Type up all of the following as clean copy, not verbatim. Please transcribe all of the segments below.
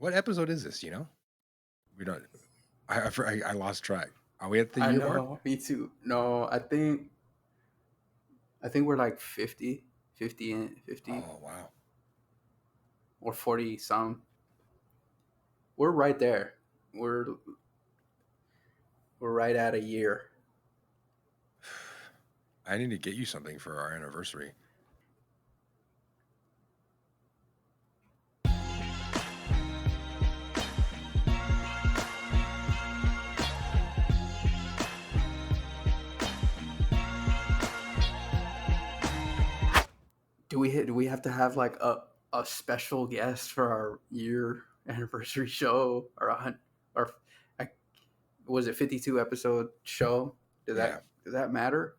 What episode is this? We don't. I lost track. Are we at the I year mark? know, me too. No, I think we're like 50 Oh wow. or 40 some. We're right there. We're we're right at a year. I need to get you something for our anniversary. Do we have to have like a special guest for our year anniversary show or I, was it 52 episode show? Yeah, Does that matter?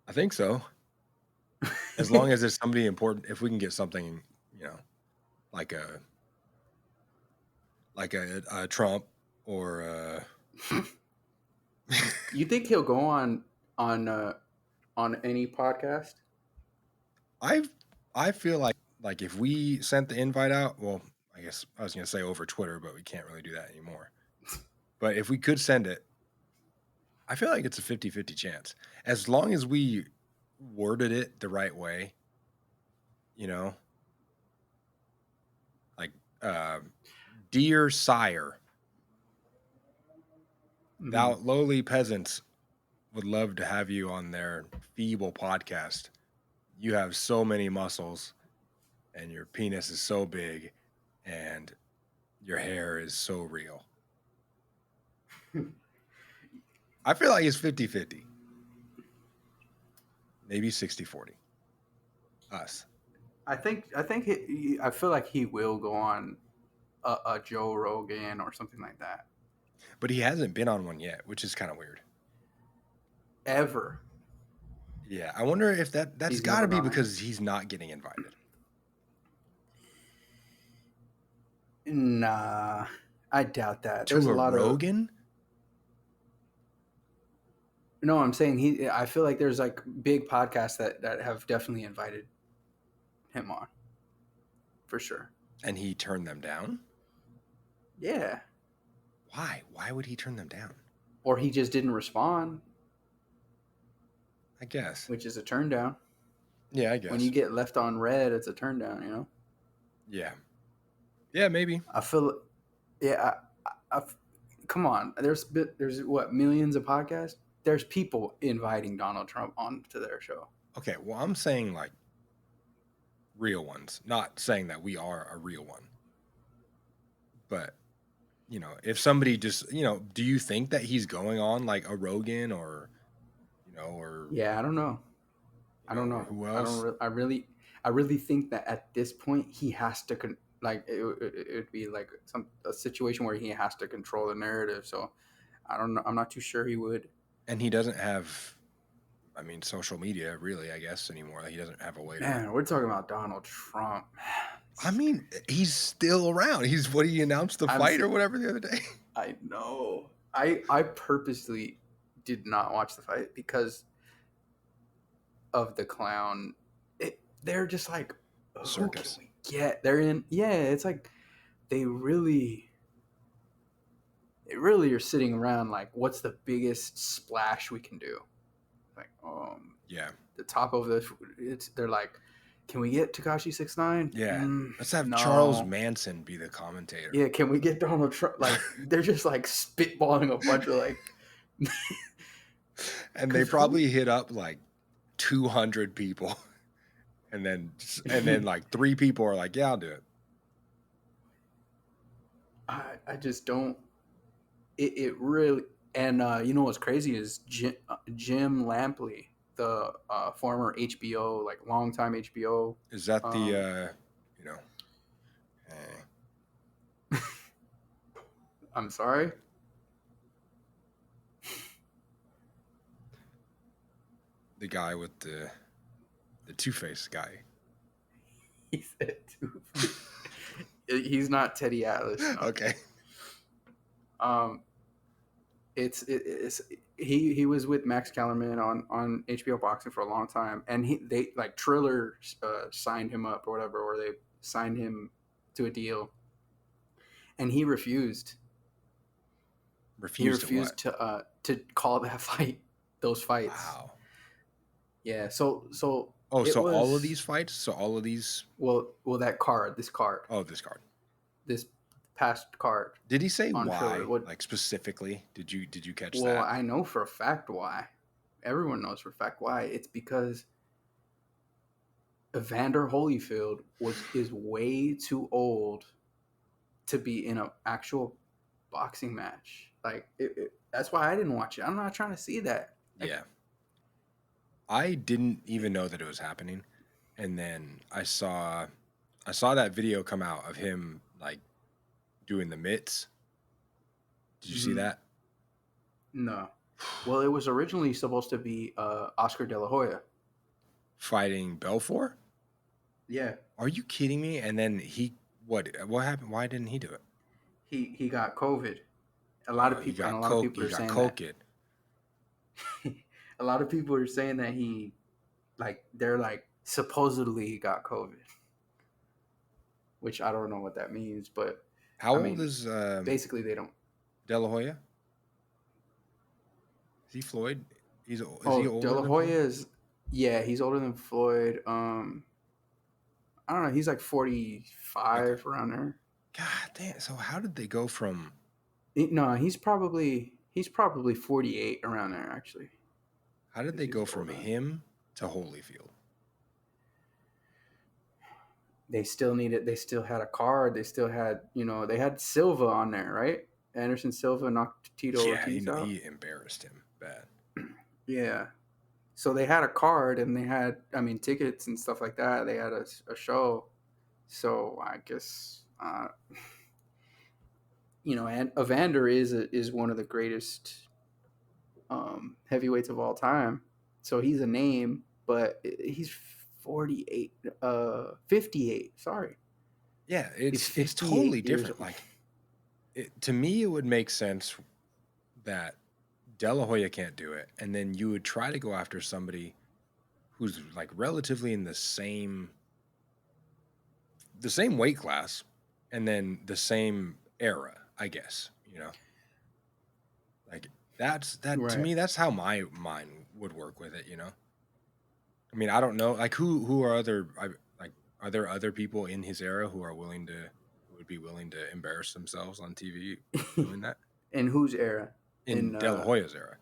I think so. As long as it's somebody important, if we can get something, like a Trump or You think he'll go on on any podcast? I feel like if we sent the invite out, well, I guess I was gonna say over Twitter, but we can't really do that anymore. But if we could send it, I feel like it's a 50-50 chance. As long as we worded it the right way, you know, like dear sire, thou lowly peasants would love to have you on their feeble podcast. You have so many muscles and your penis is so big and your hair is so real. I feel like it's 50-50. Maybe 60-40. Us. I feel like he will go on a Joe Rogan or something like that. But he hasn't been on one yet, which is kind of weird. Ever. Yeah, I wonder if that's He's got to never be gone because he's not getting invited. Nah, I doubt that. There's To a a lot Rogan? No, I'm saying I feel like there's like big podcasts that have definitely invited him on. For sure. And he turned them down? Yeah. Why? Why would he turn them down? Or he just didn't respond, I guess. which is a turn down. Yeah, I guess. When you get left on red, it's a turn down, you know? Yeah. Yeah, maybe. I feel, yeah, come on. There's what, millions of podcasts? There's people inviting Donald Trump onto their show. Okay, well, I'm saying like real ones, not saying that we are a real one. But, if somebody just, do you think that he's going on like a Rogan or, or. Yeah, I don't know. I don't know. Who else? I really think that at this point he has to it would be like a situation where he has to control the narrative. So I don't know. I'm not too sure he would. And he doesn't have, social media really, I guess, anymore. Like, he doesn't have a way to. Man, we're talking about Donald Trump. He's still around. He announced the fight or whatever the other day. I know. I purposely did not watch the fight because of the clown. They're just like, circus. They're in. Yeah, it's like they really are sitting around like, what's the biggest splash we can do? Like, yeah, the top of they're like, can we get Tekashi 6ix9ine? Yeah, let's have Charles Manson be the commentator. Yeah, can we get Donald Trump? Like, they're just like spitballing a bunch of like, and they probably hit up like 200 people, and then like 3 people are like, yeah, I'll do it. I just don't. It really, and you know what's crazy is Jim Lampley, the former HBO, like longtime HBO. Is that the I'm sorry. The guy with the Two-Face guy. He said Two-Face. He's not Teddy Atlas. No. Okay. He was with Max Kellerman on HBO Boxing for a long time, and they like Triller signed him up or whatever, or they signed him to a deal, and he refused. He Refused to what? refused to call that fight, those fights. Wow. Yeah. So Oh, it so all of was these fights? So all of these? well that card, Oh, this card. this past card Did he say on Shootout. why? What? Like specifically? Did you catch Well, that? I know for a fact why. Everyone knows for a fact why. It's because Evander Holyfield is way too old to be in an actual boxing match. Like that's why I didn't watch it. I'm not trying to see that. Like, Yeah. I didn't even know that it was happening. And then I saw that video come out of him like doing the mitts. Did you see mm-hmm. that? No. Well, it was originally supposed to be Oscar De La Hoya. Fighting Belfort? Yeah. Are you kidding me? And then what happened? Why didn't he do it? He got COVID. A lot of people He are got saying that. COVID. A lot of people are saying that they're like supposedly he got COVID, which I don't know what that means, but How I old mean, is basically they don't. De La Hoya? Is he Floyd? Is he Oh, De older La than Hoya Floyd? is, yeah, he's older than Floyd. I don't know, he's like Okay. 45 around there. God damn. So how did they go from No, he's probably 48 around there actually. how did they He's go from older. him to Holyfield? They still had a card. They still had, they had Silva on there, right? Anderson Silva knocked Tito Yeah, Ortiz out. he embarrassed him bad. Yeah. So they had a card and they had, I mean, tickets and stuff like that. They had a show. So I guess, and Evander is one of the greatest heavyweights of all time. So he's a name, but he's 48, 58. Sorry. Yeah, He's it's totally 58 years different. old. Like to me, it would make sense that De La Hoya can't do it, and then you would try to go after somebody who's like relatively in the same weight class, and then the same era, I guess. Like that to Right. me. That's how my mind would work with it. I mean, I don't know. Like who are like are there other people in his era who would be willing to embarrass themselves on TV doing that In whose era? in In De La Hoya's era?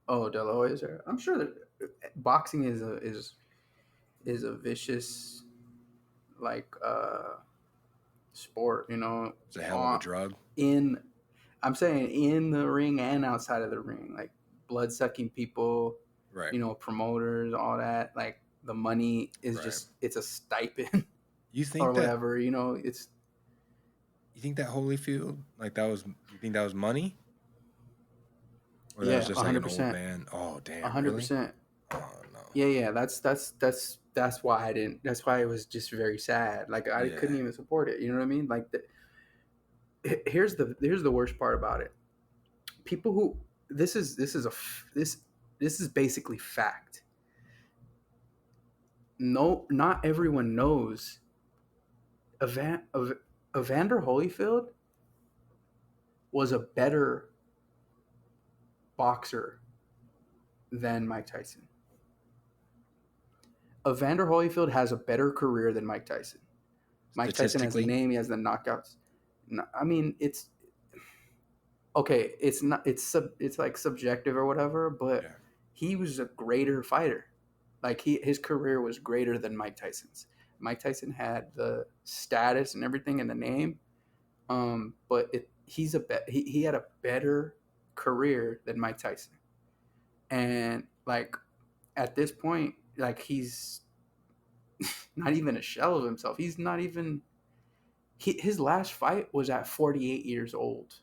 De La Hoya's era. I'm sure that boxing is a vicious like sport. It's a hell of a Uh, drug, in I'm saying in the ring and outside of the ring, like blood sucking people, right? promoters, all that. Like the money is Right. it's a stipend You or think that whatever. It's you think that Holyfield like that was you think that was money or that was yeah, just like an old 100%, man? Oh damn, really? 100%. Oh no. Yeah. That's why I didn't. That's why it was just very sad. Like I Yeah. couldn't even support it. You know what I mean? Like here's the worst part about it. People who this is basically fact. No, not everyone knows Evander Holyfield was a better boxer than Mike Tyson. Evander Holyfield has a better career than Mike Tyson. Mike Tyson has the Statistically, name, he has the knockouts. I mean, it's okay. It's not. It's like subjective or whatever. But yeah. he was a greater fighter. Like his career was greater than Mike Tyson's. Mike Tyson had the status and everything in the name, but he had a better career than Mike Tyson, and like at this point, like he's not even a shell of himself. He's not even. His last fight was at 48 years old.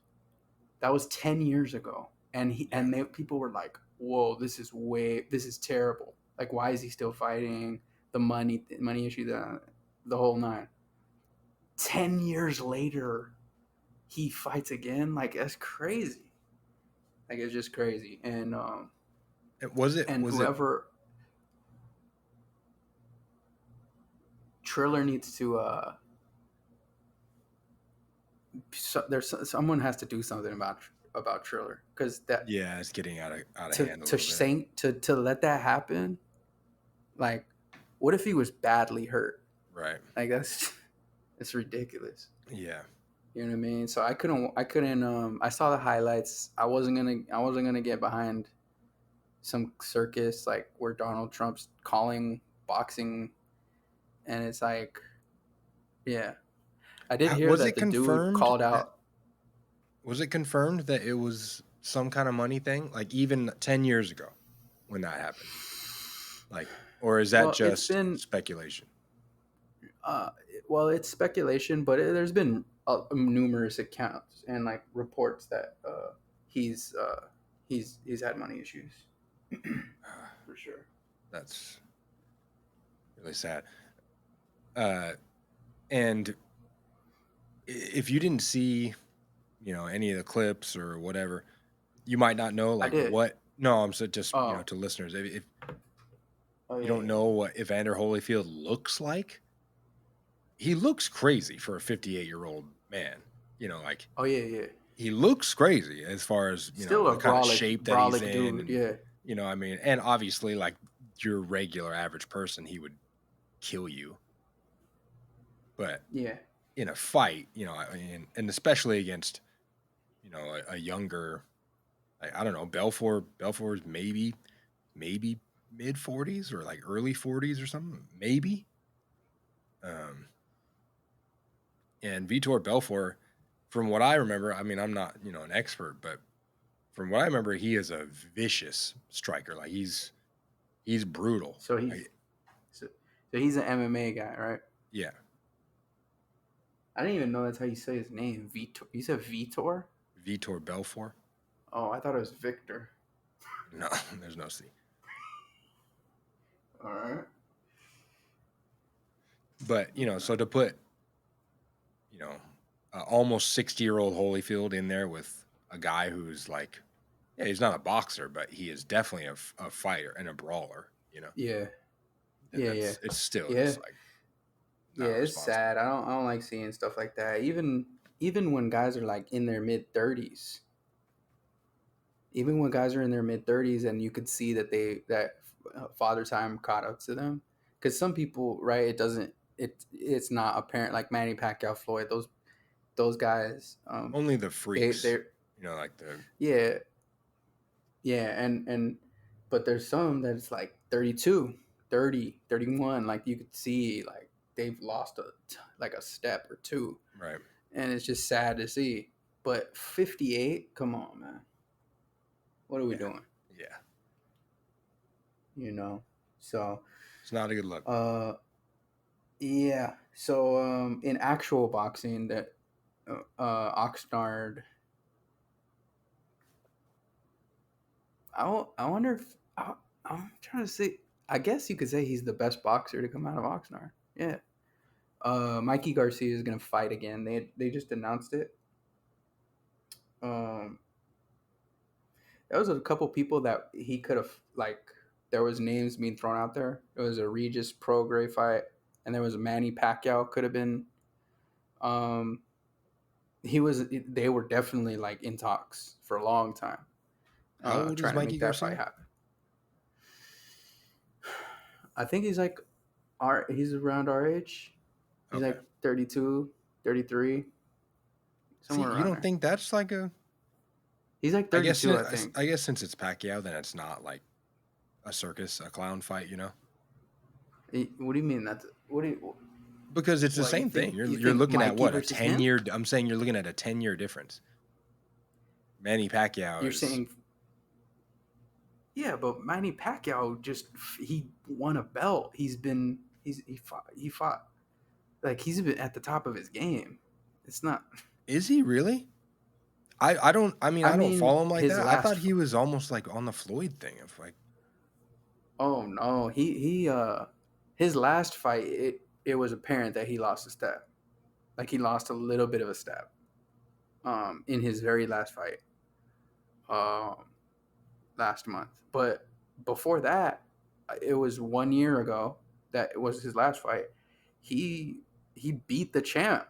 That was 10 years ago, and Yeah. people were like, "Whoa, this is terrible. Like, why is he still fighting? The money issue, the whole nine." 10 years later, he fights again. Like that's crazy. Like it's just crazy. And Was it whoever Triller needs to someone has to do something about Triller, because that Yeah, it's getting out of to hand a to little bit. say to let that happen. Like, what if he was badly hurt? Right. Like, that's it's ridiculous. Yeah. You know what I mean? So I couldn't. I saw the highlights. I wasn't gonna get behind some circus like where Donald Trump's calling boxing, and it's like, yeah. I did hear Was that it the dude confirmed called that out. it was some kind of money thing? Like even 10 years ago when that happened? Like, or is that Well, it's just been speculation? uh, well, it's speculation, but there's been numerous accounts and like reports that he's he's had money issues for sure. That's really sad. Uh, and if you didn't see, any of the clips or whatever, you might not know I like did. what. No, I'm so just Oh, to listeners, if oh you yeah, don't yeah. know what Evander Holyfield looks like, he looks crazy for a 58-year-old man. Like Oh yeah, yeah. he looks crazy as far as Still a the kind of brolic, shape that he's brolic in, dude. and Yeah, I mean, and obviously like your regular average person, he would kill you, but yeah. in a fight, I mean, and especially against a younger, I don't know, Belfour's maybe mid 40s or like early 40s or something, maybe. Um, and Vitor Belfort, from what I remember, I mean, I'm not an expert, but from what I remember, he is a vicious striker. Like he's brutal. So he's so, so he's an MMA guy, right? Yeah, I didn't even know that's how you say his name. Vitor. You said Vitor? Vitor Belfort. Oh, I thought it was Victor. No, there's no C. All right. But so to put almost 60-year-old Holyfield in there with a guy who's like, yeah, he's not a boxer, but he is definitely a fighter and a brawler. Yeah. And Yeah. Yeah. it's still Yeah. just like Yeah. not It's responsible. sad. I don't like seeing stuff like that. Even when guys are like in their mid 30s. Even when guys are in their mid 30s, and you could see that father time caught up to them, because some people, right, it's not apparent, like Manny Pacquiao, Floyd, those guys, Only the they freaks, they're like the yeah, yeah, and but there's some that's like 32, 30, 31, like you could see like they've lost like a step or two, right. and it's just sad to see. But 58, come on, man, what are we Yeah, doing? yeah. You know, so It's not a good look. yeah. So in actual boxing, that Oxnard, I wonder if I'm trying to see. I guess you could say he's the best boxer to come out of Oxnard. Yeah. Mikey Garcia is gonna fight again. They just announced it. Um, there was a couple people that he could have, like, there was names being thrown out there. It was a Regis Prograis fight, and there was a Manny Pacquiao could have been. Um, they were definitely like in talks for a long time, How old is trying to Mikey make that fight Garcia? happen. I think he's like he's around our age. He's Okay. like 32, 33, See, somewhere you around don't there. think that's like a? He's like I guess 32, I think. I guess since it's Pacquiao, then it's not like a circus, a clown fight. What do you mean? What do you? Because it's the What you same thing. think? You're You you're think looking at Mikey what, a versus 10 him? year. I'm saying you're looking at a 10-year difference. Manny Pacquiao You're is saying, yeah, but Manny Pacquiao he won a belt. He fought like he's been at the top of his game. It's not. is he really? I don't. I mean, I I don't mean, follow him like his that. I last. thought he was almost like on the Floyd thing of like. Oh no, his last fight, it was apparent that he lost a step. Like he lost a little bit of a step. In his very last fight. Um, last month. But before that, it was 1 year ago that it was his last fight. He he beat the champ.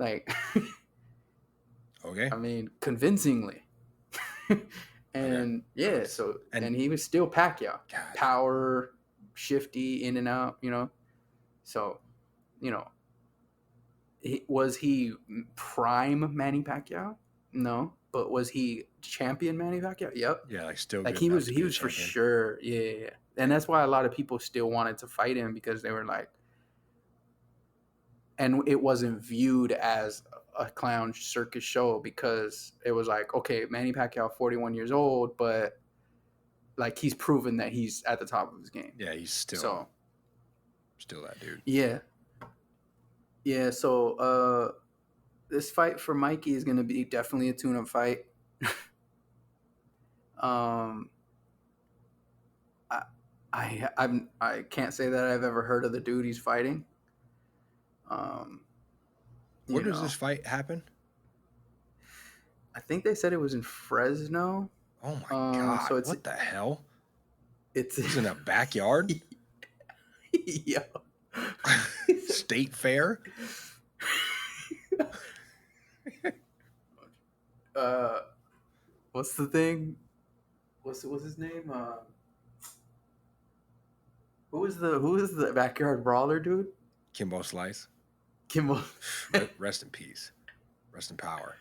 Like, Okay. I mean, convincingly. And yeah, Nice. so And and he was still Pacquiao, God, power, shifty, in and out. So was he prime Manny Pacquiao? No, but was he champion Manny Pacquiao? Yep. yeah, like still Like good he enough was to he be a was for champion. sure. Yeah. And that's why a lot of people still wanted to fight him, because they were like, and it wasn't viewed as a clown circus show, because it was like, okay, Manny Pacquiao, 41 years old, but like he's proven that he's at the top of his game. Yeah, he's still So that dude. yeah. So this fight for Mikey is going to be definitely a tune-up fight. um, I can't say that I've ever heard of the dude he's fighting. Where does this fight happen? I think they said it was in Fresno. Oh my God! So what the hell? It's in a backyard. Yeah. State fair. What's the thing? What's his name? Who is the backyard brawler dude? Kimbo Slice. Kimbo. Rest in peace. Rest in power.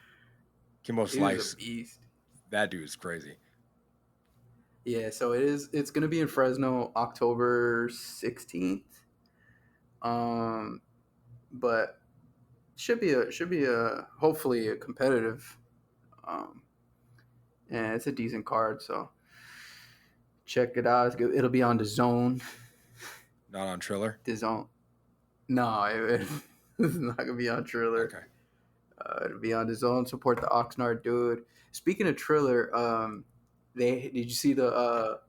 Kimbo He was Slice. a beast. That dude's crazy. Yeah, so it's gonna be in Fresno October 16th. But should be a hopefully a competitive. And it's a decent card, so check it out. It'll be on the Zone. Not on Triller. The Zone. No, it's not gonna be on Triller. Okay. It'll be on the Zone. Support the Oxnard dude. Speaking of Triller, did you see the?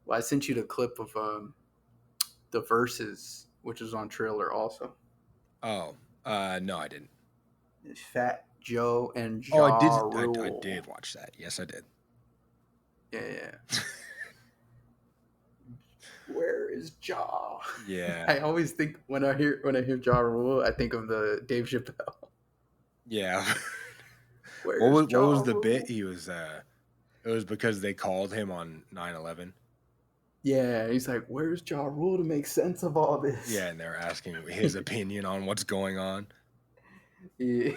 Well, I sent you the clip of the VERZUZ, which is on Triller also. Oh, no, I didn't. It's Fat Joe and Ja Rule. I did watch that. Yes, I did. Yeah. Where is Ja? Yeah. I always think when I hear Ja Rule, I think of the Dave Chappelle. Yeah. What was the bit? He was it was because they called him on 9/11. Yeah, he's like, "Where's Ja Rule to make sense of all this?" Yeah, and they're asking his opinion on what's going on. Yeah.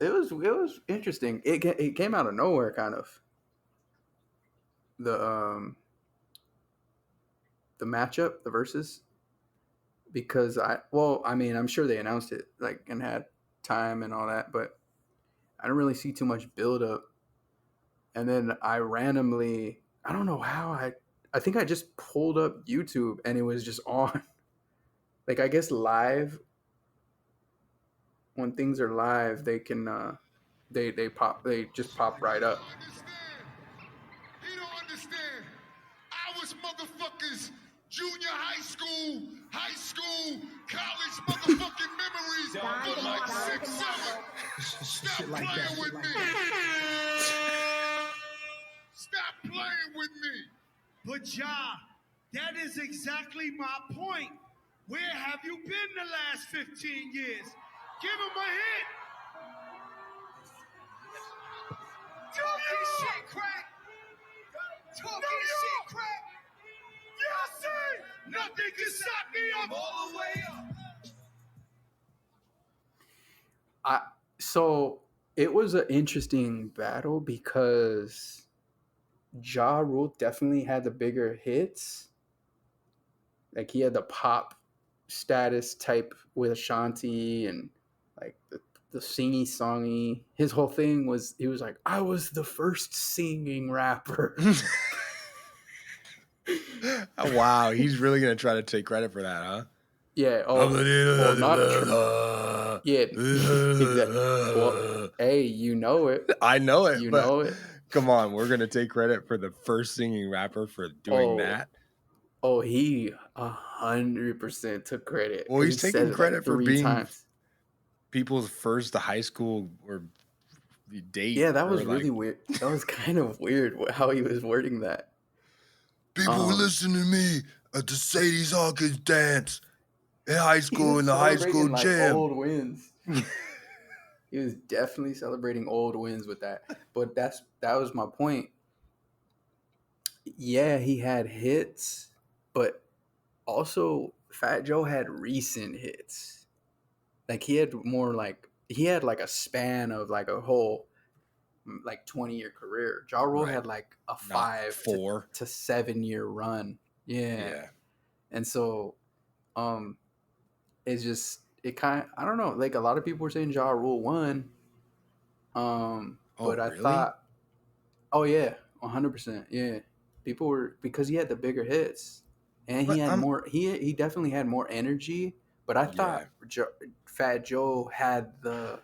It was interesting. It came out of nowhere, kind of. The matchup, the versus, because I'm sure they announced it like and had time and all that, but I didn't really see too much build up. And then I randomly, I don't know how, I think I just pulled up YouTube and it was just on. Like, I guess live, when things are live, they can they just pop right up. He don't understand. I was motherfuckers junior high school, college motherfucking memories for like 6 summers. Stop playing with me. Stop playing with me. But Ja, that is exactly my point. Where have you been the last 15 years? Give him a hit. Talking shit, crack. Talking shit, crack. Yes, sir. Nothing can stop me. I'm all the way up. So it was an interesting battle because Ja Rule definitely had the bigger hits. Like, he had the pop status type with Ashanti and like the singy songy. His whole thing was, he was like, I was the first singing rapper. Oh, wow, he's really gonna try to take credit for that, huh? Yeah. Not a yeah. Exactly. Well, hey, you know it. I know it. You but know it. Come on, we're gonna take credit for the first singing rapper for doing that. Oh, he 100% took credit. Well, he's taking credit for being times. People's first high school or date. Yeah, that was really weird. That was kind of weird how he was wording that. People listen to me at the Sadie's Hawkins dance in high He school was in the high school celebrating like gym. old wins. He was definitely celebrating old wins with that. But that was my point. Yeah, he had hits, but also Fat Joe had recent hits. Like he had like a span of like a whole like 20-year career. Ja Rule Right. had like a Not 5 4. to 7-year run. Yeah. And so it's just I don't know, like a lot of people were saying Ja Rule won. But I really? thought, oh yeah, 100%. Yeah. People were, because he had the bigger hits and he But had more, he definitely had more energy, but I thought Fat Joe had the,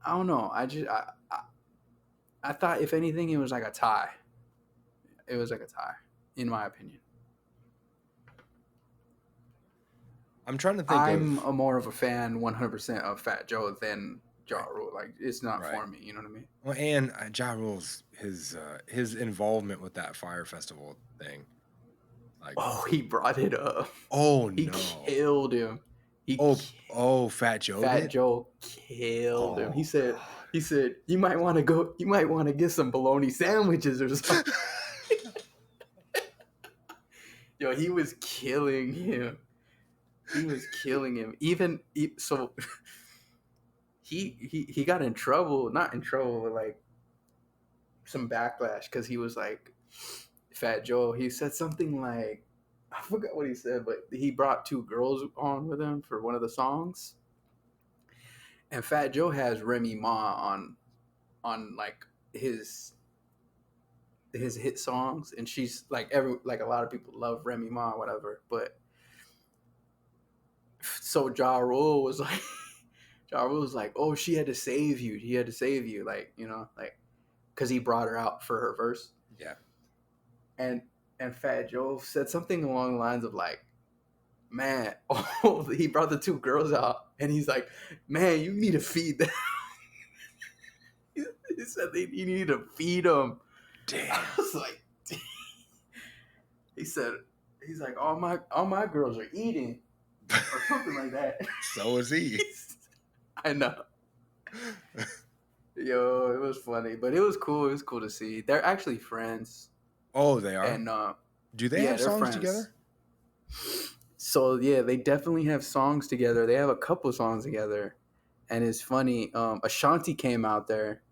I don't know. I thought if anything, it was like a tie. It was like a tie, in my opinion. I'm trying to think I'm of a more of a fan 100% of Fat Joe than Ja Rule. Like, it's not for me. You know what I mean? Well, and Ja Rule's his involvement with that Fire Festival thing. Like, oh, he brought it up. Oh he no! Killed him. Fat Joe Fat did? Joe killed him. He said, God. you might want to go. You might want to get some bologna sandwiches or something. Yo, he was killing him. He was killing him. So he got in trouble. Not in trouble, but like some backlash because he was like Fat Joe. He said something like, I forgot what he said, but he brought 2 girls on with him for one of the songs. And Fat Joe has Remy Ma on like his hit songs, and she's like a lot of people love Remy Ma, whatever. But so Ja Rule was like, oh, she had to save you. He had to save you, like, you know, like, because he brought her out for her verse. Yeah. And Fat Joe said something along the lines of like, man, oh, he brought the 2 girls out, and he's like, man, you need to feed them. He said you need to feed them. Damn. I was like, damn. He's like, all my girls are eating, or something like that. So is he. I know. Yo, it was funny, but it was cool. It was cool to see. They're actually friends. Oh, they are? And do they have songs friends together? So yeah, they definitely have songs together. They have a couple songs together, and it's funny. Ashanti came out there,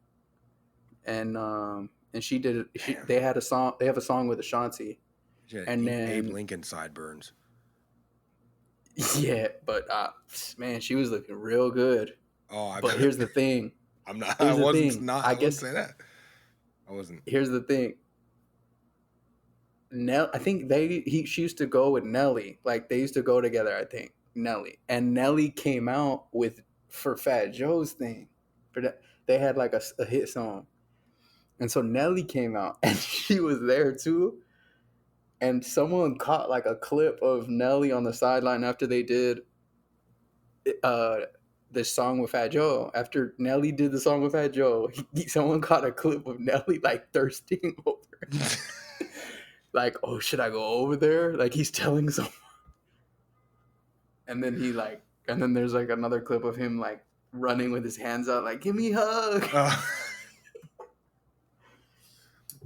and she did. They had a song. They have a song with Ashanti, and then Abe Lincoln sideburns. Yeah, but man, she was looking real good. Oh, but here's the thing. I'm not. I wasn't saying that. I wasn't. Here's the thing. I think she used to go with Nelly. Like, they used to go together, I think. Nelly. And Nelly came out for Fat Joe's thing. They had like a hit song. And so Nelly came out and she was there too. And someone caught like a clip of Nelly on the sideline after they did this song with Fat Joe. After Nelly did the song with Fat Joe, someone caught a clip of Nelly like thirsting over. Like, oh, should I go over there? Like, he's telling someone. And then and then there's like another clip of him like running with his hands out, like, give me a hug.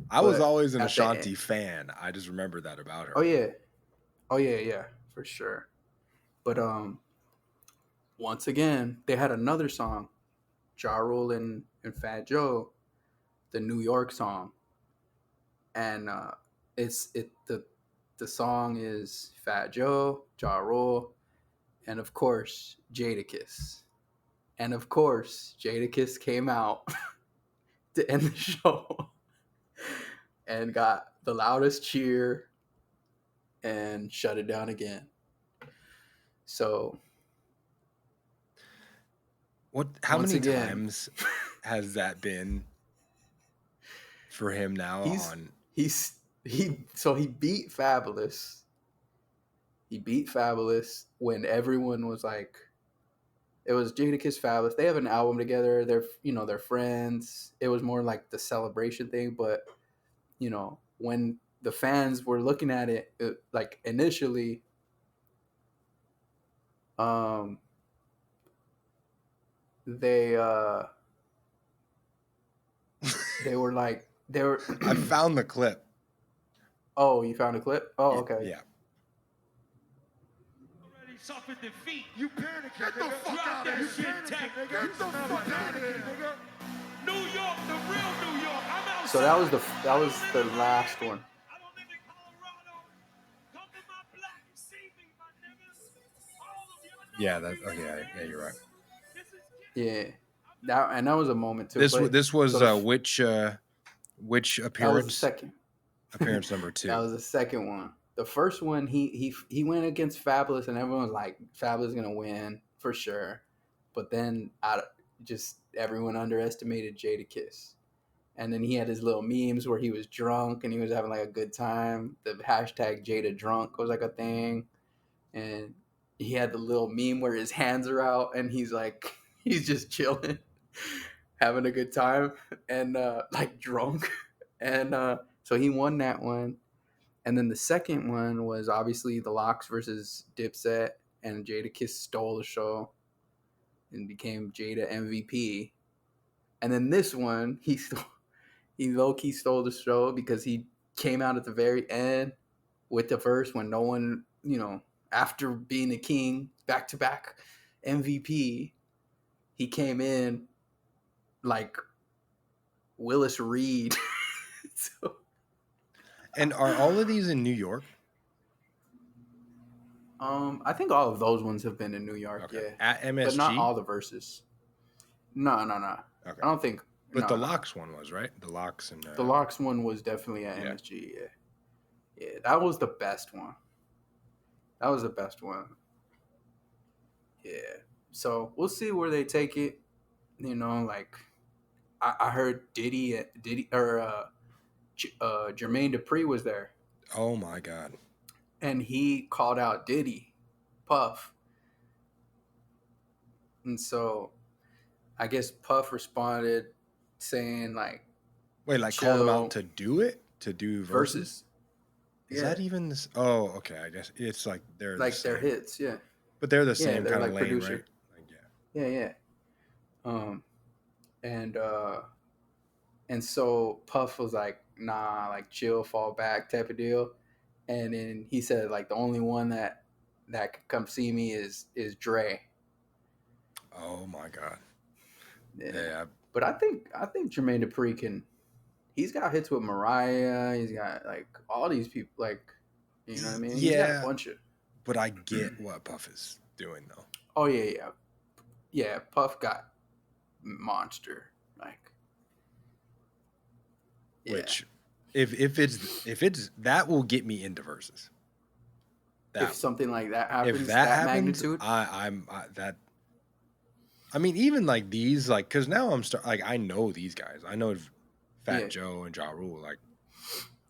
I was always an Ashanti fan. I just remember that about her. Oh yeah, for sure. But once again, they had another song, Ja Rule and Fat Joe, the New York song, and the song is Fat Joe, Ja Rule, and of course Jadakiss. And of course, Jadakiss came out to end the show and got the loudest cheer and shut it down again. So, how many times has that been for him now? He beat Fabulous. He beat Fabulous when everyone was like, it was Jadakiss, Fabulous. They have an album together. They're friends. It was more like the celebration thing, but when the fans were looking at it, like initially, Um, they were like they were. I found the clip. Oh, you found a clip? Oh, okay. Yeah. Already suffered defeat. You panicking, Get the nigga. fuck out of here, You panicking, nigga. Get the fuck out of here, nigga. New York, the real New York. I'm outside. So that was the last one. I don't live in Colorado. Come to my block and see me, my niggas. All of you. Yeah, that. Okay, yeah, you're right. Yeah, that was a moment too. This but- this was so the- which that was the appearance? second. Appearance number 2. That was the second one. The first one, he went against Fabulous, and everyone was like, Fabulous is gonna win for sure. But then everyone underestimated Jadakiss. And then he had his little memes where he was drunk and he was having like a good time. The hashtag Jada drunk was like a thing. And he had the little meme where his hands are out and he's like, he's just chilling, having a good time and like drunk. And so he won that one. And then the second one was obviously the Lox versus Dipset, and Jadakiss stole the show and became Jada MVP. And then this one, he low-key stole the show because he came out at the very end with the verse when no one, after being a king, back-to-back MVP, he came in like Willis Reed. So, And are all of these in New York? I think all of those ones have been in New York, Okay. yeah. At MSG? But not all the verses. No. Okay. I don't think. But the Lox one was, right? The Lox and... The Lox one was definitely at MSG, yeah. Yeah, that was the best one. Yeah. So we'll see where they take it. Like I heard Diddy or Jermaine Dupri was there. Oh my God. And he called out Diddy, Puff. And so I guess Puff responded saying like, Wait, like called them out to do it? To do verses? Is that even this? Oh, okay. I guess it's like they're like the same. their hits, yeah. But they're the same they're kind of like lane, producer. right? Like, Yeah. And so Puff was like, nah, like chill, fall back type of deal. And then he said like the only one that could come see me is Dre. Oh my God. Yeah. Yeah. But I think Jermaine Dupri he's got hits with Mariah, he's got like all these people, like, you know what I mean? He's got a bunch of. But I get what Puff is doing though. Oh yeah. Yeah, Puff got monster. Like, yeah. Which if it's that will get me into verses. If something like that happens, if that happens, magnitude, I mean, even like these, like, because now I know these guys. I know Fat Joe and Ja Rule. Like,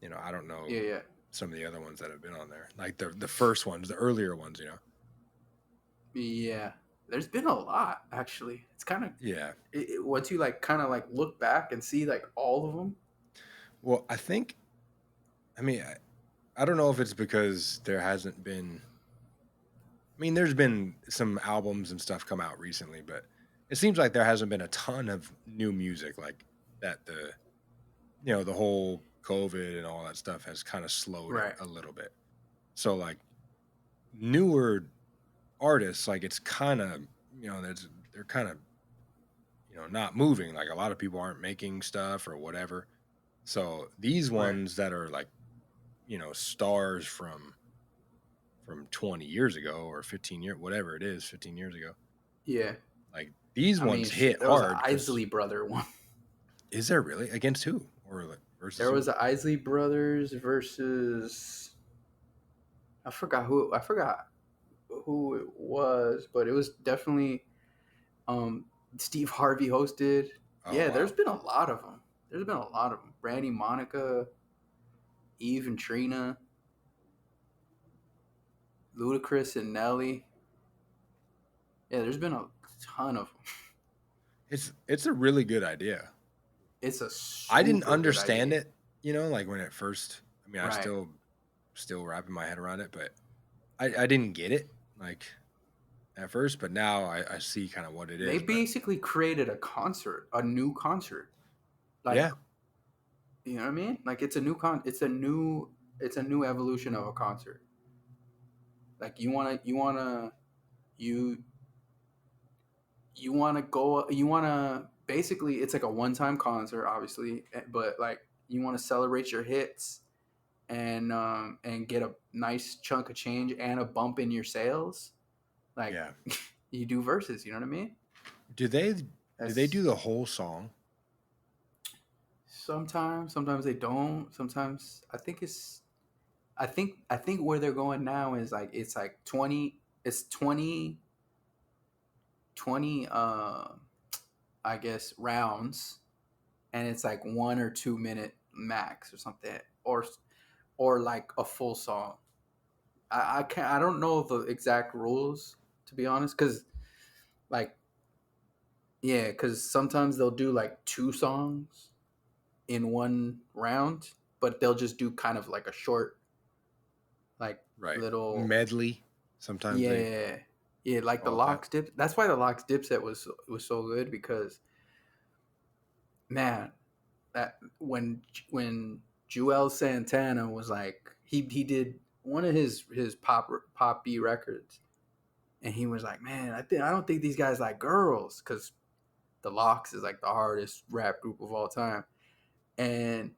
I don't know some of the other ones that have been on there. Like the first ones, the earlier ones, Yeah, there's been a lot actually. It's kind of once you like kind of like look back and see like all of them. Well, I don't know if it's because there hasn't been. I mean, there's been some albums and stuff come out recently, but it seems like there hasn't been a ton of new music like that. The whole COVID and all that stuff has kind of slowed it a little bit. So like newer artists, like it's kind of, they're kind of, not moving. Like a lot of people aren't making stuff or whatever. So these ones that are like, stars from 20 years ago or 15 years, whatever it is, 15 years ago. Yeah. Like these ones hit there hard. Was an Isley brother one. Is there really? Against who? Or like versus there was the Isley brothers versus I forgot who it was, but it was definitely Steve Harvey hosted. There's been a lot of them. Brandy, Monica, Eve and Trina, Ludacris and Nelly. Yeah, there's been a ton of them. It's a really good idea. It's a I didn't understand it, like when it first. I mean, I still wrapping my head around it, but I didn't get it. Like, at first, but now I see kind of what it They is. But basically created a new concert. Like, yeah, you know what I mean? Like it's a new evolution of a concert. Like you you wanna basically it's like a one-time concert, obviously, but like you want to celebrate your hits and get a nice chunk of change and a bump in your sales. Like yeah. you do verses, you know what I mean? Do they That's do the whole song? sometimes they don't. Sometimes I think where they're going now is like it's like 20 it's 20 I guess rounds, and it's like 1 or 2 minute max or something, or like a full song. I don't know the exact rules, to be honest, because like yeah, because sometimes they'll do like two songs in one round, but they'll just do kind of like a short, like Right. little Medley. Sometimes they yeah, yeah, like the call it that. Locks dip. That's why the Locks Dipset was so good, because man, that when Joel Santana was like he did one of his pop B records, and he was like, man, I don't think these guys like girls, because the Locks is like the hardest rap group of all time, and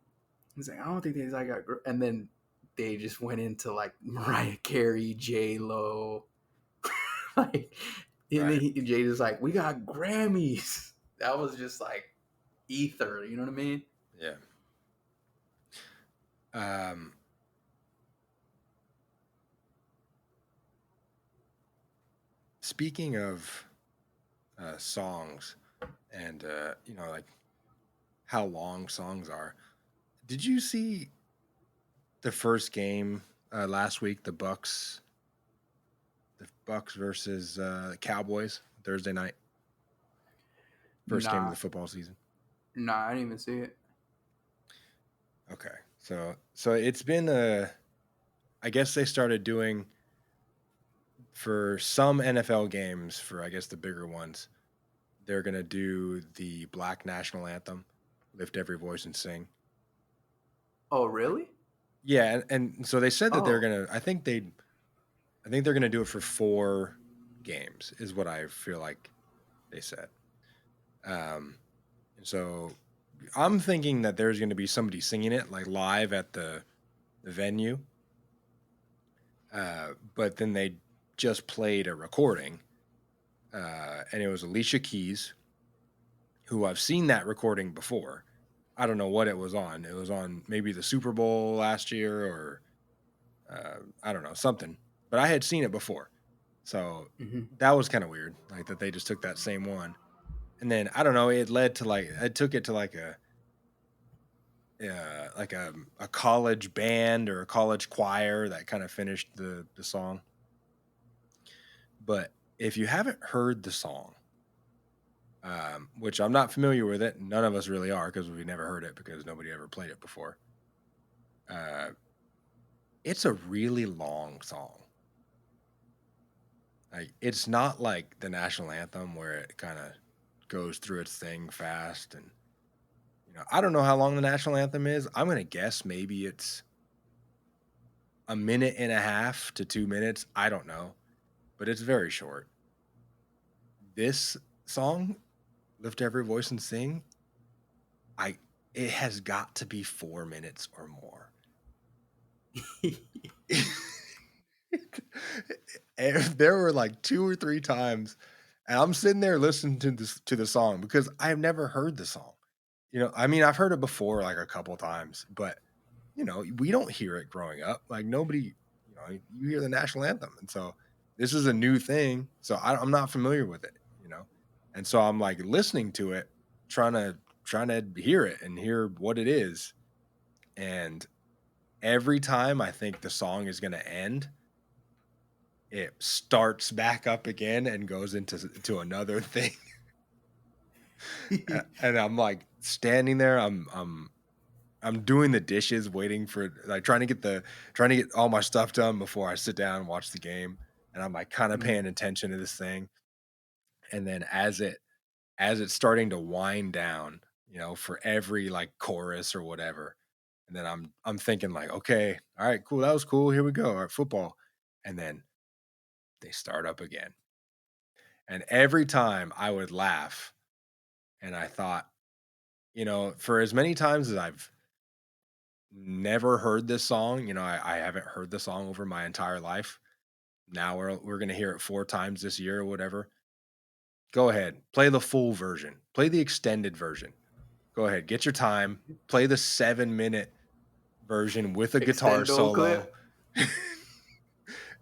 he's like, I don't think these guys got girls, and then they just went into like Mariah Carey, J Lo, like, and then Right. Jay is like, we got Grammys. That was just like ether, you know what I mean? Yeah. Um, Speaking of songs and like how long songs are, did you see the first game last week? The Bucks versus the Cowboys Thursday night, first game of Nah, the football season. nah, I didn't even see it. Okay, so it's been I guess they started doing for some NFL games, for I guess the bigger ones, they're gonna do the Black National Anthem, lift every voice and sing. Oh, really? Yeah, and so they said that they're Oh, gonna. I think they're gonna do it for 4 games, is what I feel like they said. And so I'm thinking that there's gonna be somebody singing it like live at the venue. But then they just played a recording, and it was Alicia Keys, who I've seen that recording before. I don't know what it was on. It was on maybe the Super Bowl last year, or I don't know, something. But I had seen it before. So hmm. that was kind of weird, like that they just took that same one. And then I don't know, it led to like I took it to like a college band or a college choir that kind of finished the song. But if you haven't heard the song, which I'm not familiar with it, none of us really are because we've never heard it because nobody ever played it before. Uh, it's a really long song. Like it's not like the national anthem where it kind of goes through its thing fast. And I don't know how long the national anthem is. I'm gonna guess maybe it's a minute and a half to 2 minutes. I don't know, but it's very short. This song, "Lift Every Voice and Sing," I it has got to be 4 minutes or more. And there were like 2 or 3 times, and I'm sitting there listening to the song because I've never heard the song. I mean, I've heard it before like a couple times, but we don't hear it growing up. Like nobody, you hear the national anthem, and so this is a new thing. So I'm not familiar with it. And so I'm like listening to it, trying to hear it and hear what it is, and every time I think the song is going to end, it starts back up again and goes into another thing. And I'm like standing there. I'm doing the dishes, waiting for like trying to get all my stuff done before I sit down and watch the game. and I'm like kind of paying attention to this thing. And then as it's starting to wind down, for every like chorus or whatever, and then I'm thinking like, okay, all right, cool, that was cool. Here we go. All right, football. And then they start up again. And every time I would laugh, and I thought, for as many times as I've never heard this song, I haven't heard the song over my entire life. Now we're gonna hear it 4 times this year or whatever. Go ahead, play the full version, play the extended version. Go ahead, get your time, play the 7-minute version with a guitar Extendo solo. clip.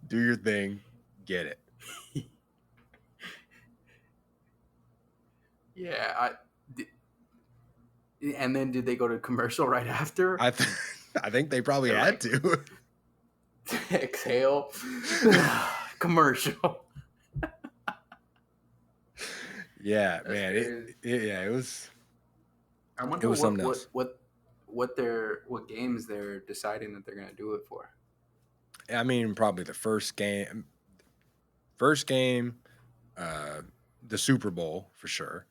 Do your thing, get it. Yeah, and then did they go to commercial right after? I think they probably They're had like- to. Exhale. Commercial. Yeah, That's man. crazy. It was. I wonder It was something else. what games they're deciding that they're gonna do it for. I mean, probably the first game, the Super Bowl for sure,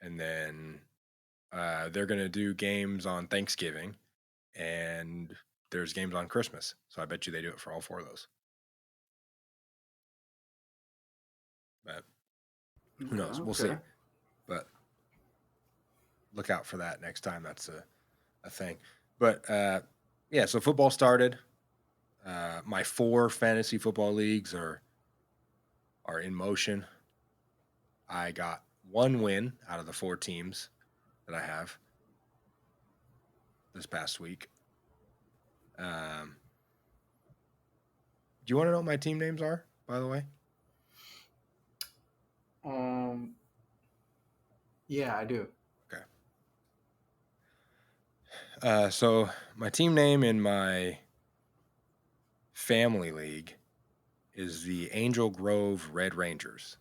and then they're gonna do games on Thanksgiving, and there's games on Christmas. So I bet you they do it for all 4 of those. But who knows? We'll see. Okay. But look out for that next time. That's a thing. But yeah, so football started. My 4 fantasy football leagues are in motion. I got 1 win out of the 4 teams that I have this past week. Do you want to know what my team names are, by the way? Yeah, I do. Okay. So my team name in my family league is the Angel Grove Red Rangers.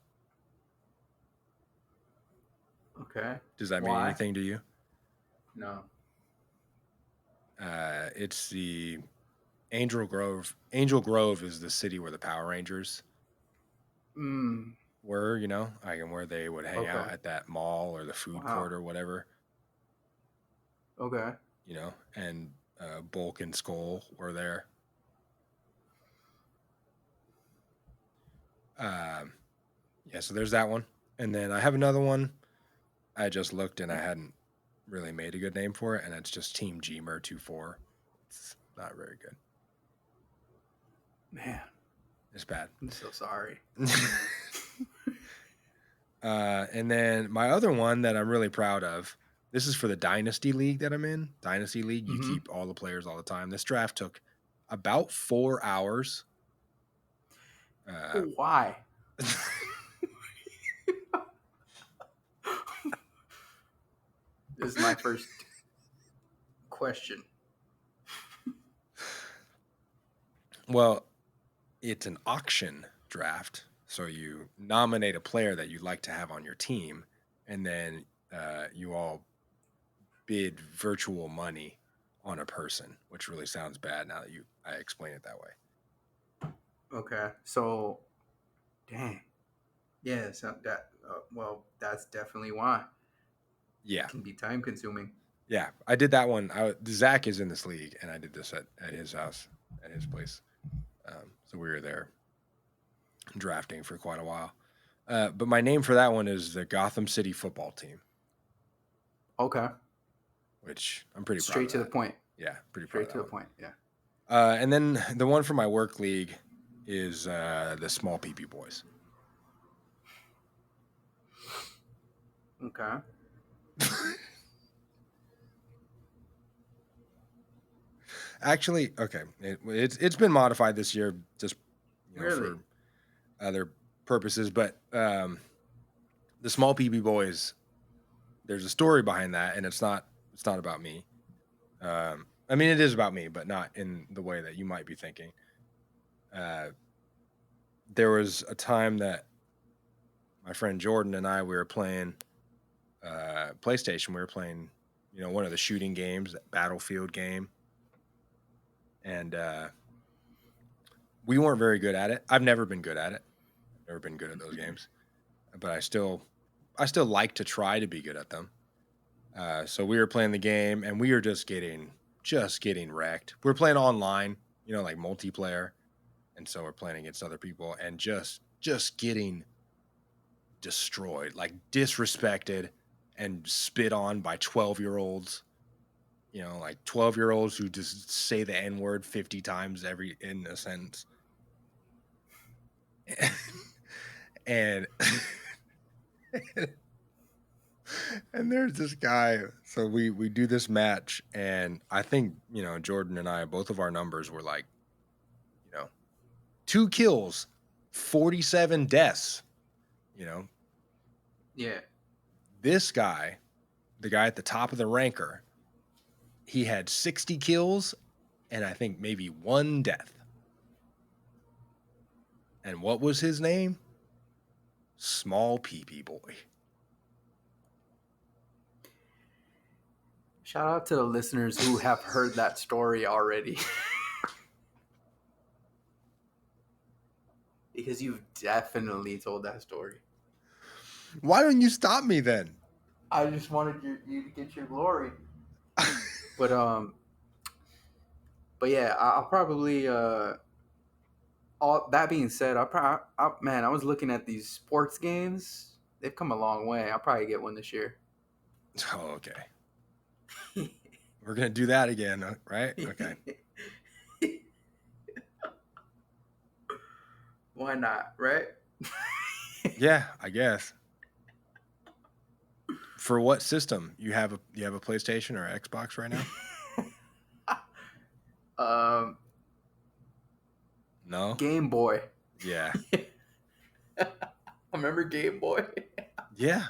Okay. Does that mean Why? anything to you? No. It's the Angel Grove. Angel Grove is the city where the Power Rangers were, like, and where they would hang out Okay. at that mall or the food Wow. court or whatever, Okay. and Bulk and Skull were there. Yeah, so there's that one. And then I have another one. I just looked and I hadn't really made a good name for it, and it's just Team Gmer24. It's not very good. Man, It's bad. I'm so sorry. And then my other one that I'm really proud of, this is for the Dynasty League that I'm in. Dynasty League, you keep all the players all the time. This draft took about 4 hours. Why? This is my first question. Well, it's an auction draft. So you nominate a player that you'd like to have on your team, and then you all bid virtual money on a person, which really sounds bad now that I explain it that way. Okay, so, dang, yeah, so that well, that's definitely why. Yeah, It can be time consuming. yeah. I did that one. Zach is in this league, and I did this at his house, at his place. So we were there drafting for quite a while. But my name for that one is the Gotham City Football Team. Okay. Which I'm pretty proud of. Straight to the point. Yeah, pretty Straight proud to of the point. Yeah. And then the one for my work league is the Small PP Boys. Okay. Actually, okay, it's been modified this year, just Really? for other purposes. But the Small PP Boys, there's a story behind that, and it's not about me. I mean, it is about me, but not in the way that you might be thinking. There was a time that my friend Jordan and we were playing PlayStation. We were playing, one of the shooting games, that Battlefield game. And we weren't very good at it. I've never been good at it. Never been good at those games, but I still like to try to be good at them. So we were playing the game, and we were just getting wrecked. We're playing online, like multiplayer, and so we're playing against other people, and just getting destroyed, like disrespected and spit on by 12-year-olds. Like 12-year-olds who just say the N-word 50 times in a sentence. And and there's this guy. So we do this match, and I think, Jordan and I, both of our numbers were like, 2 kills, 47 deaths. Yeah. This guy, the guy at the top of the ranker, he had 60 kills and I think maybe 1 death. And what was his name? Small PP Boy. Shout out to the listeners who have heard that story already. Because you've definitely told that story. Why don't you stop me then? I just wanted you to get your glory. But yeah, I'll probably all that being said, I was looking at these sports games. They've come a long way. I'll probably get one this year. Oh, okay. We're going to do that again, right? Okay. Why not, right? Yeah, I guess. For what system? You have a PlayStation or Xbox right now? No. Game Boy. Yeah. I remember Game Boy. Yeah.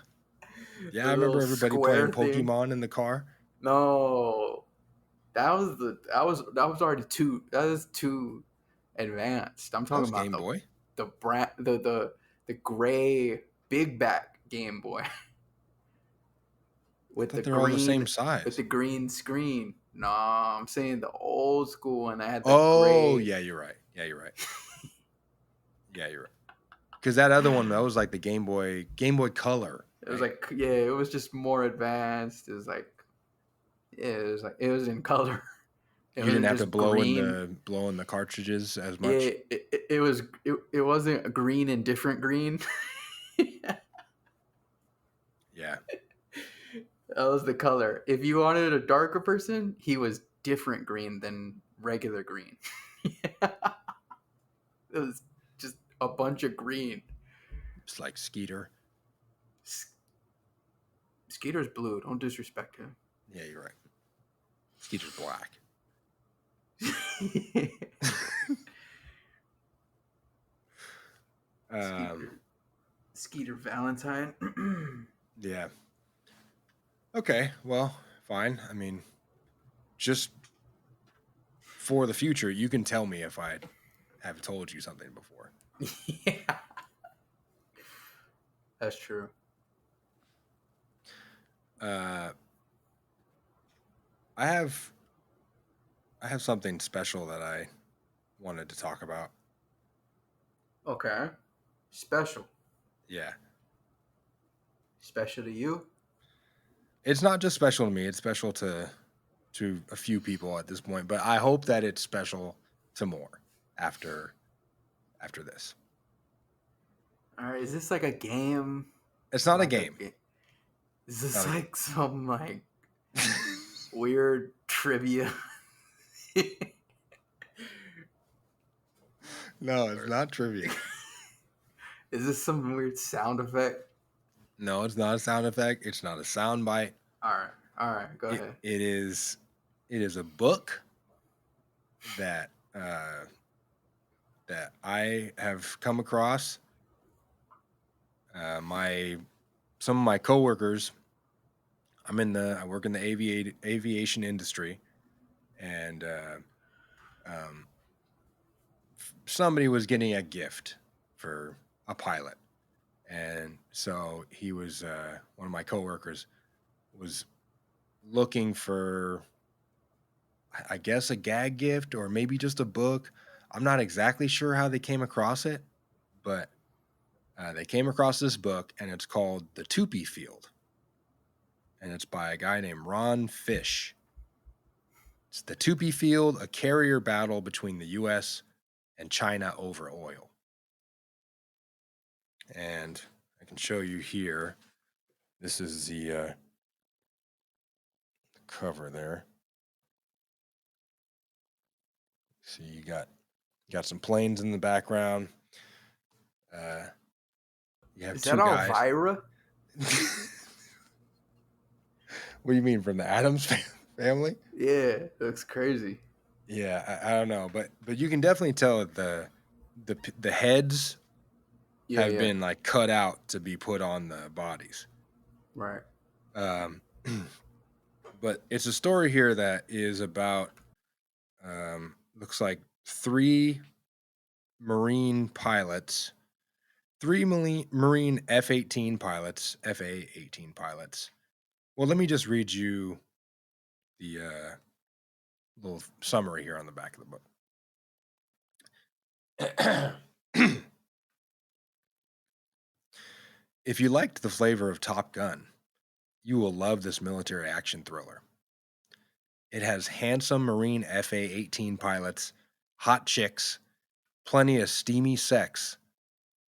Yeah, The I remember little everybody square playing thing. Pokemon in the car. No, that was already too. That was too advanced. I'm That talking was about Game Boy. the brand, the gray big back Game Boy I with thought the they're all the same green size. with the green screen. No, I'm saying the old school one. I had the Oh, gray. yeah, you're right. Yeah, you're right. Yeah, you're right. Because that other one, that was like the Game Boy Color. It was like, yeah, it was just more advanced. It was like, yeah, it was in color. You didn't have to blow green. in the cartridges as much. Yeah, it wasn't a green and different green. Yeah. That was the color. If you wanted a darker person, he was different green than regular green. It was just a bunch of green. It's like Skeeter. Skeeter's blue. Don't disrespect him. Yeah, you're right. Skeeter's black. Skeeter Valentine. Yeah. Okay, well, fine. I mean, just for the future, you can tell me if I have told you something before. Yeah. That's true. I have something special that I wanted to talk about. Okay. Special. Yeah. Special to you? It's not just special to me, it's special to a few people at this point, but I hope that it's special to more after this. All right, is this like a game? It's not a game. Is this like some like weird trivia? No, it's not trivia. Is this some weird sound effect? No, it's not a sound effect. It's not a sound bite. All right, go ahead. It is a book that that I have come across. Some of my coworkers. I work in the aviation industry, and somebody was getting a gift for a pilot, and so he was one of my coworkers was looking for, I guess, a gag gift or maybe just a book. I'm not exactly sure how they came across it, but they came across this book, and it's called The Tupi Field, and it's by a guy named Ron Fish. It's The Tupi Field, a carrier battle between the U.S. and China over oil. And I can show you here. This is the cover there. See, you got some planes in the background. You have Is two that guys. Elvira? What do you mean, from the Addams family? Yeah, looks crazy. Yeah, I don't know, but you can definitely tell that the heads Yeah, have yeah. been like cut out to be put on the bodies. Right. But it's a story here that is about looks like three Marine pilots, three Marine F-18 pilots, FA-18 pilots. Well, let me just read you the little summary here on the back of the book. If you liked the flavor of Top Gun, you will love this military action thriller. It has handsome Marine FA-18 pilots, hot chicks, plenty of steamy sex,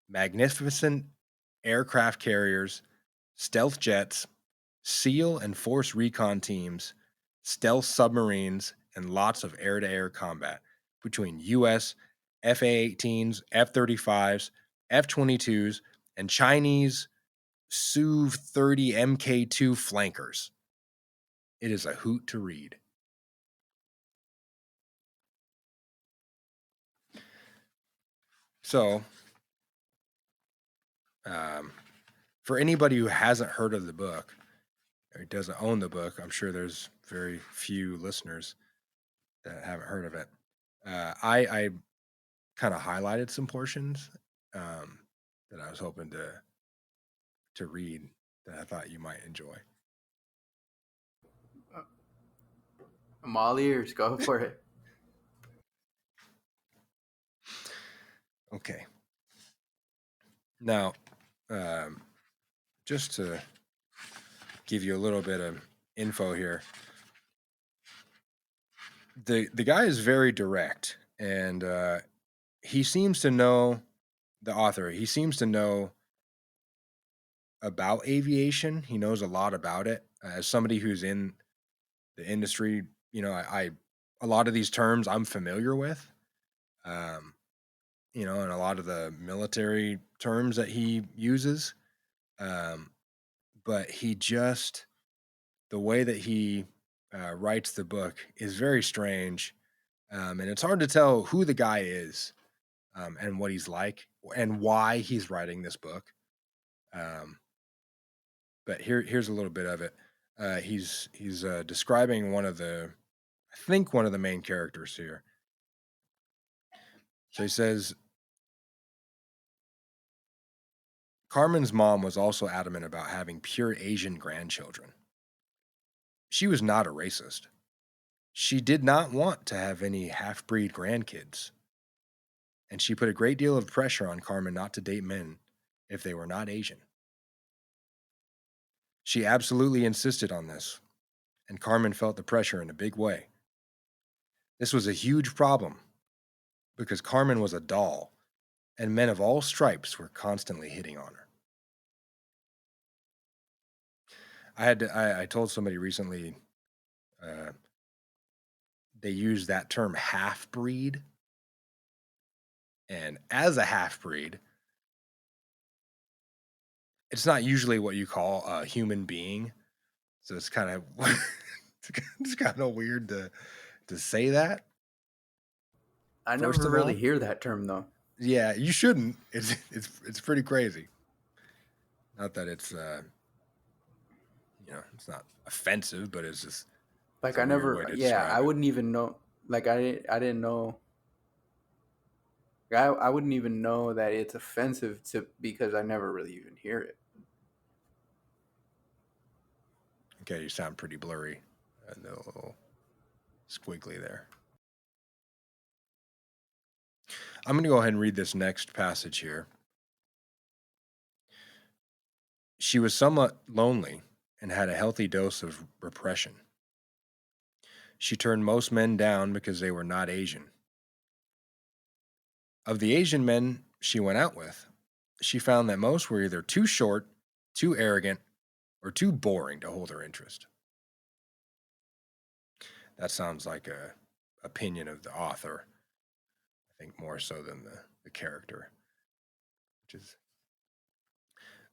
magnificent aircraft carriers, stealth jets, SEAL and Force recon teams, stealth submarines, and lots of air-to-air combat between U.S. F-A-18s, F-35s, F-22s, and Chinese Su-30 Mk2 flankers. It is a hoot to read. So, for anybody who hasn't heard of the book or doesn't own the book, I'm sure there's very few listeners that haven't heard of it. I kind of highlighted some portions that I was hoping to read that I thought you might enjoy. I'm all ears. Go for it. Okay. Now, just to give you a little bit of info here, the guy is very direct, and he seems to know, the author, he seems to know about aviation. He knows a lot about it. As somebody who's in the industry, you know, I a lot of these terms I'm familiar with, you know, and a lot of the military terms that he uses. But he just, the way that he writes the book is very strange. And it's hard to tell who the guy is and what he's like and why he's writing this book. But here's a little bit of it. He's describing one of the main characters here. So he says, Carmen's mom was also adamant about having pure Asian grandchildren. She was not a racist. She did not want to have any half-breed grandkids. And she put a great deal of pressure on Carmen not to date men if they were not Asian. She absolutely insisted on this, and Carmen felt the pressure in a big way. This was a huge problem because Carmen was a doll, and men of all stripes were constantly hitting on her. I told somebody recently, they use that term half-breed, and as a half-breed, it's not usually what you call a human being, so it's kind of it's kind of weird to say that. I First never of really all, hear that term though. yeah, you shouldn't. It's pretty crazy. Not that it's you know, it's not offensive, but it's just Like a I weird way never, to yeah, describe I it. wouldn't even know. Like I didn't know. I wouldn't even know that it's offensive to because I never really even hear it. Okay, you sound pretty blurry and a little squiggly there. I'm going to go ahead and read this next passage here. She was somewhat lonely and had a healthy dose of repression. She turned most men down because they were not Asian. Of the Asian men she went out with, she found that most were either too short, too arrogant, or too boring to hold her interest. That sounds like a opinion of the author, I think more so than the character. Which is,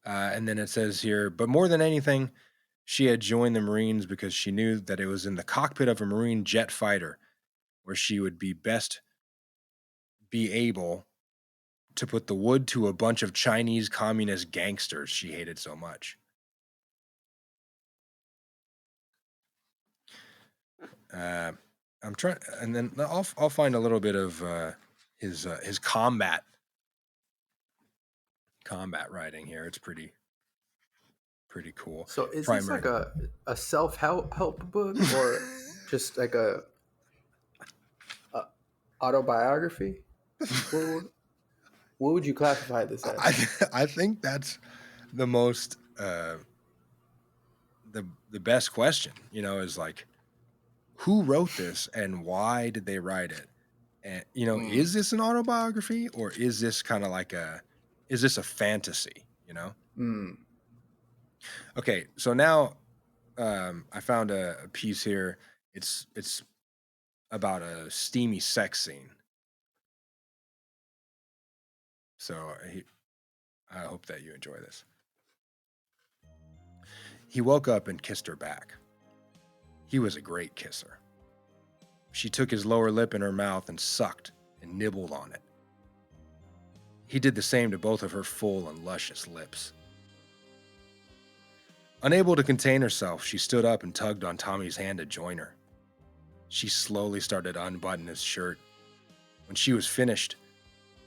and then it says here, but more than anything, she had joined the Marines because she knew that it was in the cockpit of a Marine jet fighter where she would be able to put the wood to a bunch of Chinese communist gangsters she hated so much. I'm trying, and then I'll find a little bit of his combat writing here. It's pretty cool. So is this like a self-help book or just like a autobiography? What would you classify this as? I think that's the most the best question, is like, who wrote this and why did they write it? And is this an autobiography or is this kind of like is this a fantasy? Okay, so now I found a piece here. It's about a steamy sex scene. So I hope that you enjoy this. He woke up and kissed her back. He was a great kisser. She took his lower lip in her mouth and sucked and nibbled on it. He did the same to both of her full and luscious lips. Unable to contain herself, she stood up and tugged on Tommy's hand to join her. She slowly started to unbutton his shirt. When she was finished,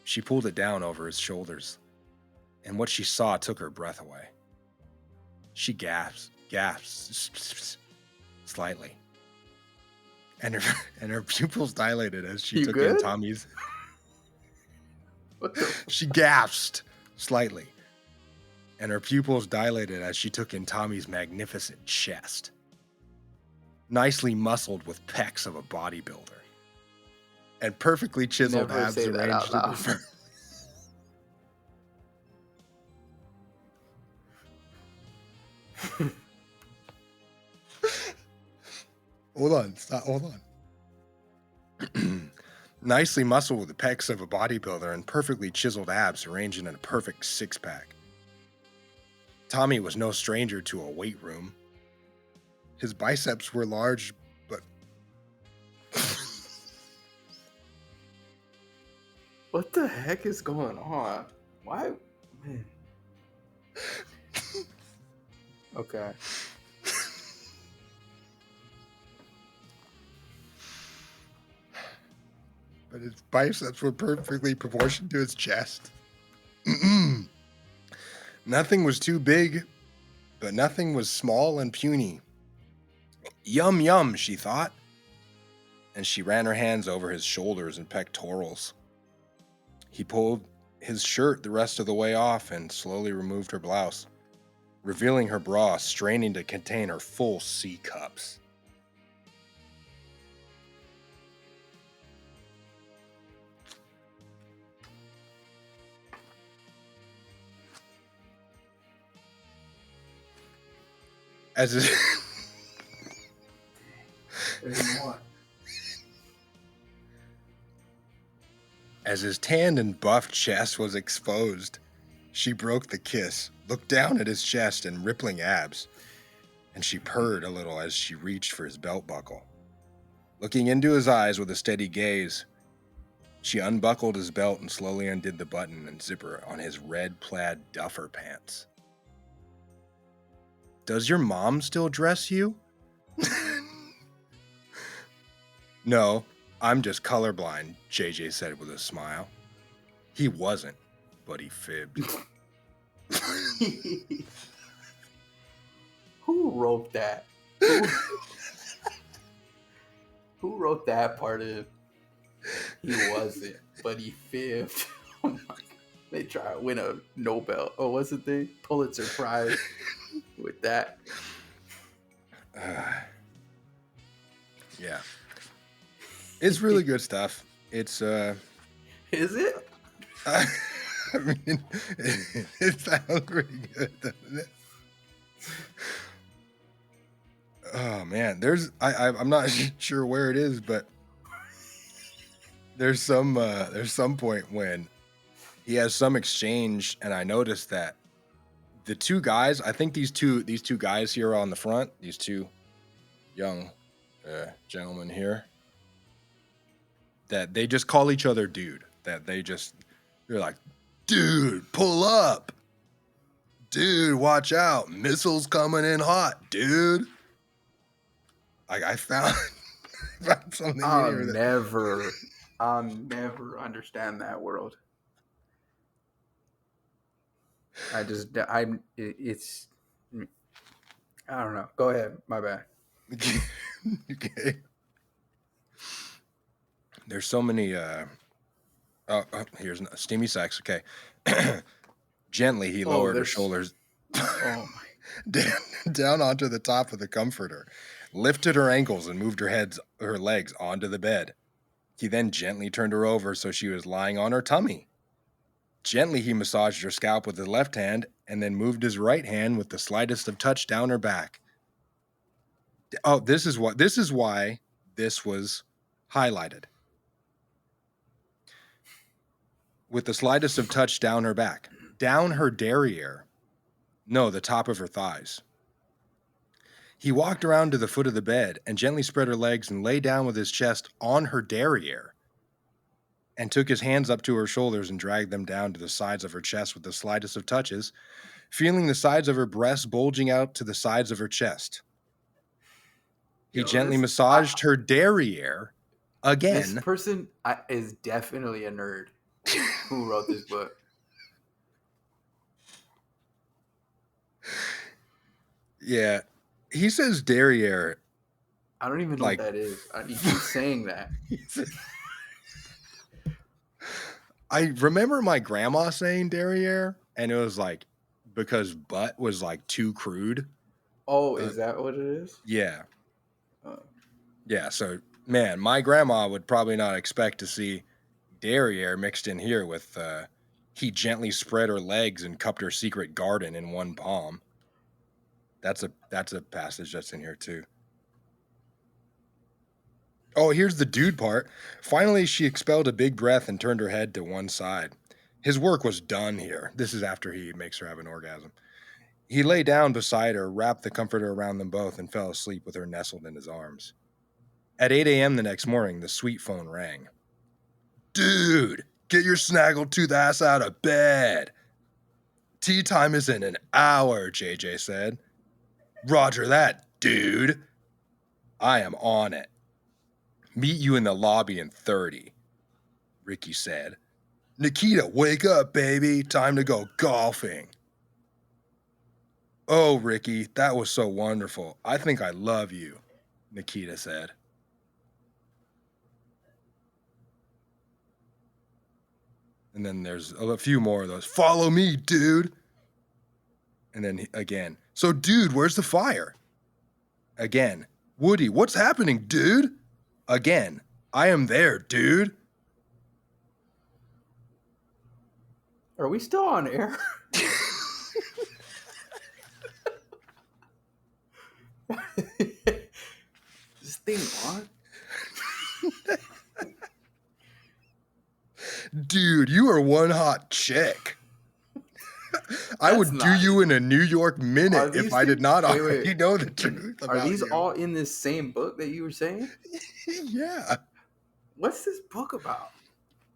she pulled it down over his shoulders, and what she saw took her breath away. She gasped slightly, and her pupils dilated as she took in Tommy's. She gasped slightly, and her pupils dilated as she took in Tommy's magnificent chest, nicely muscled with pecs of a bodybuilder, and perfectly chiseled abs arranged in the front. Hold on. Nicely muscled with the pecs of a bodybuilder and perfectly chiseled abs arranged in a perfect six-pack. Tommy was no stranger to a weight room. His biceps were large, but... What the heck is going on? Why? Man. Okay. But his biceps were perfectly proportioned to his chest. Nothing was too big, but nothing was small and puny. Yum, yum, she thought. And she ran her hands over his shoulders and pectorals. He pulled his shirt the rest of the way off and slowly removed her blouse, revealing her bra, straining to contain her full C cups. As his tanned and buffed chest was exposed, she broke the kiss, looked down at his chest and rippling abs, and she purred a little as she reached for his belt buckle. Looking into his eyes with a steady gaze, she unbuckled his belt and slowly undid the button and zipper on his red plaid duffer pants. Does your mom still dress you? No, I'm just colorblind, JJ said with a smile. He wasn't, but he fibbed. Who wrote that? Who wrote that part of He wasn't, but he fibbed. Oh my God. They try to win a Nobel. Oh, what's the thing? Pulitzer Prize with that. Yeah. It's really good stuff. It's Is it? I mean, it sounds pretty good, doesn't it? Oh man, I'm not sure where it is, but there's some point when he has some exchange, and I noticed that the two guys, I think these two guys here on the front, these two young gentlemen here, that they just call each other dude. That they're like, dude, pull up. Dude, watch out. Missiles coming in hot, dude. Like I found something I'll in here I'll never understand that world. It's, I don't know. Go ahead. My bad. Okay. There's so many, here's steamy sex. Okay. Gently, he lowered her shoulders down onto the top of the comforter, lifted her ankles and moved her legs onto the bed. He then gently turned her over so she was lying on her tummy. Gently, he massaged her scalp with his left hand and then moved his right hand with the slightest of touch down her back. Oh, this is why this was highlighted. With the slightest of touch down her back, down her derriere. No, the top of her thighs. He walked around to the foot of the bed and gently spread her legs and lay down with his chest on her derriere and took his hands up to her shoulders and dragged them down to the sides of her chest with the slightest of touches, feeling the sides of her breasts bulging out to the sides of her chest. He gently massaged her derriere again. This person is definitely a nerd who wrote this book. Yeah. He says derriere. I don't even know what that is. You keep saying that. I remember my grandma saying derriere, and it was like because butt was like too crude. Oh, is that what it is? Yeah. Yeah, so man, my grandma would probably not expect to see derriere mixed in here with he gently spread her legs and cupped her secret garden in one palm. That's a passage that's in here too. Oh, here's the dude part. Finally, she expelled a big breath and turned her head to one side. His work was done here. This is after he makes her have an orgasm. He lay down beside her, wrapped the comforter around them both, and fell asleep with her nestled in his arms. At 8 a.m. the next morning, the suite phone rang. Dude, get your snaggletooth ass out of bed. Tea time is in an hour, JJ said. Roger that, dude. I am on it. Meet you in the lobby in 30, Ricky said. Nikita, wake up, baby. Time to go golfing. Oh, Ricky, that was so wonderful. I think I love you, Nikita said. And then there's a few more of those. Follow me, dude. And then again. So, dude, where's the fire? Again. Woody, what's happening, dude? Again. I am there, dude. Are we still on air? This thing on? Dude, you are one hot chick. I would do you in a New York minute if I did not already know the truth about Are these you. all in this same book that you were saying? Yeah. What's this book about?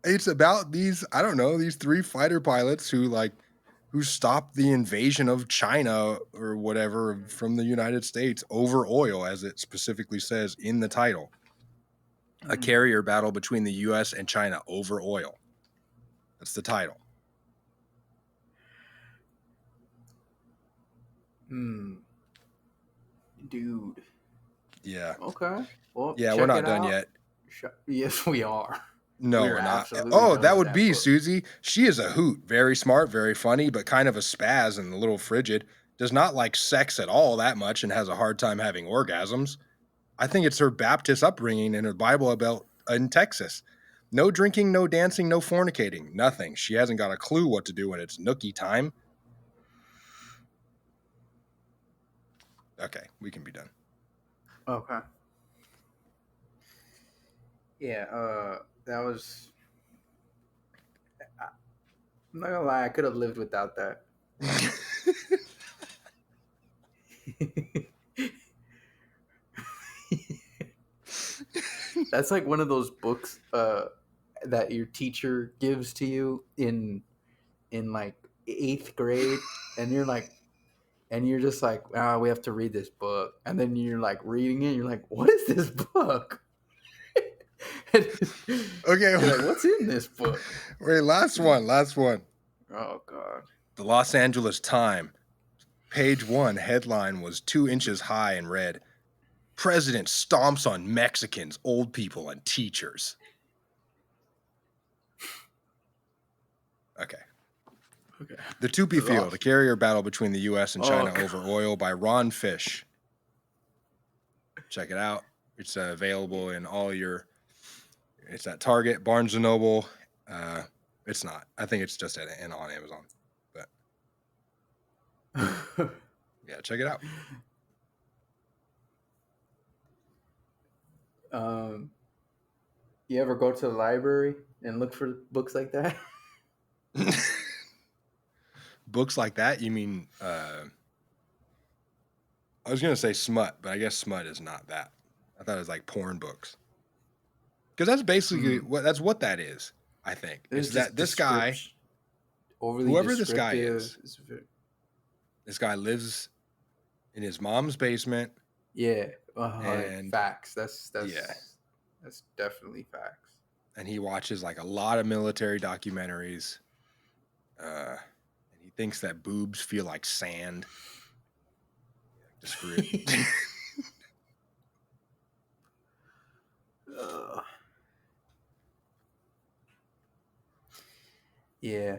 It's about these, I don't know, these 3 fighter pilots who stopped the invasion of China or whatever from the United States over oil, as it specifically says in the title. A carrier battle between the U.S. and China over oil. That's the title. Dude. Yeah. Okay. Well, yeah, we're not done yet. Yes, we are. No, We're not. absolutely Oh, done that with would that be book. Susie. She is a hoot. Very smart, very funny, but kind of a spaz and a little frigid. Does not like sex at all that much and has a hard time having orgasms. I think it's her Baptist upbringing and her Bible Belt in Texas. No drinking, no dancing, no fornicating, nothing. She hasn't got a clue what to do when it's nookie time. Okay, we can be done. Okay. Yeah, that was. I'm not gonna lie, I could have lived without that. That's like one of those books that your teacher gives to you in like 8th grade, and you're just like, we have to read this book, and then you're like reading it, you're like, what is this book? Okay, you're like, what's in this book? wait, last one. Oh God. The Los Angeles Times, page 1, headline was 2 inches high and read, President stomps on Mexicans, old people, and teachers. Okay. The Tupi Field, a carrier battle between the U.S. and China over oil by Ron Fish. Check it out. It's available in all your... It's at Target, Barnes & Noble. It's not. I think it's just on Amazon. But yeah, check it out. You ever go to the library and look for books like that? Books like that? You mean... I was going to say smut, but I guess smut is not that. I thought it was like porn books. Because that's basically what that is, I think. Is that this guy, whoever this guy is, this guy lives in his mom's basement. Yeah. And facts. That's definitely facts. And he watches like a lot of military documentaries. And he thinks that boobs feel like sand. Just screw it. Yeah,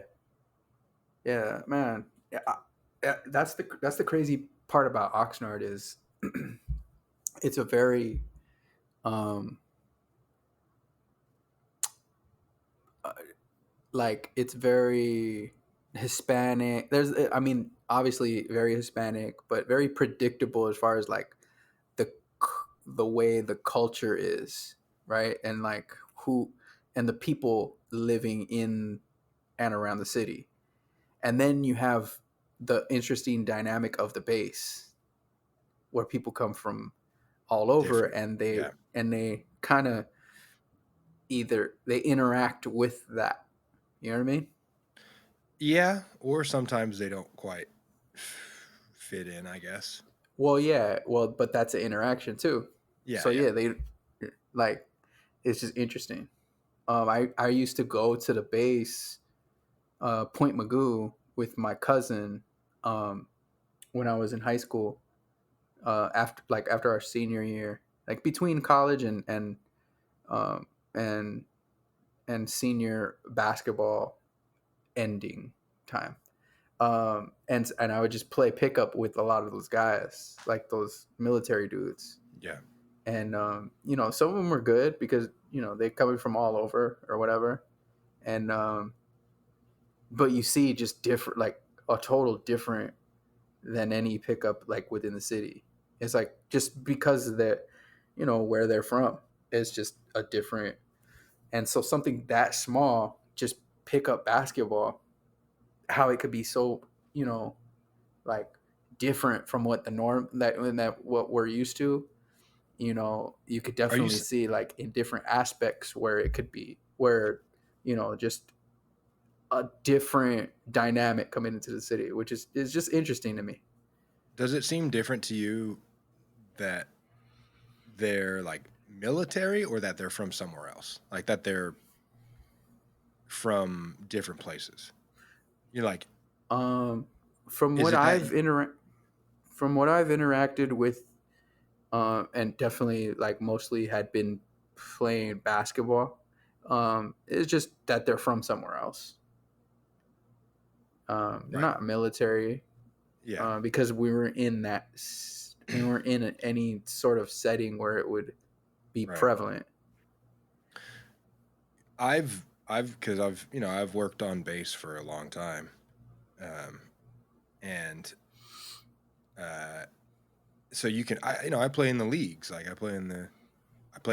man. Yeah, that's the crazy part about Oxnard is it's a very like it's very Hispanic. I mean, obviously very Hispanic, but very predictable as far as like the way the culture is, right? And like who and the people living in and around the city. And then you have the interesting dynamic of the base where people come from all over and they kind of either they interact with that. You know what I mean? Yeah, or sometimes they don't quite fit in, I guess. Well, yeah, but that's an interaction too. Yeah. So yeah, they like it's just interesting. I used to go to the base, Point Magoo, with my cousin, when I was in high school. After our senior year, like between college and senior basketball ending time. And I would just play pickup with a lot of those guys, like those military dudes. Yeah. And some of them were good because they coming from all over or whatever. And but you see just different, like a total different than any pickup like within the city. It's like just because they're where they're from is just a different. And so something that small, just pick up basketball, how it could be so like different from what the norm that what we're used to. You could definitely see like in different aspects where it could be where just a different dynamic coming into the city, which is just interesting to me. Does it seem different to you that they're like military or that they're from somewhere else? Like that they're from different places? You're like, from what I've interacted with, and definitely like mostly had been playing basketball It's just that they're from somewhere else. They're Right. not military. Yeah. Because we were in any sort of setting where it would be Right. prevalent. I've worked on base for a long time, and so I play in the leagues. Like I play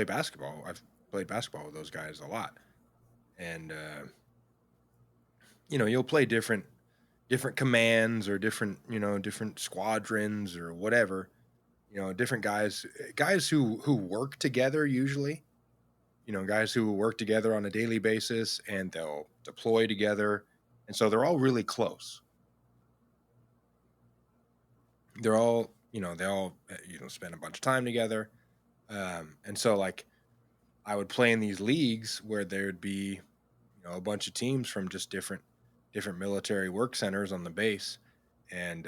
basketball. I've played basketball with those guys a lot, and you'll play different commands or different squadrons or whatever. Different guys who work together usually. Guys who work together on a daily basis and they'll deploy together. And so they're all really close. They're all, they all, spend a bunch of time together. And so like I would play in these leagues where there'd be, a bunch of teams from just different military work centers on the base. And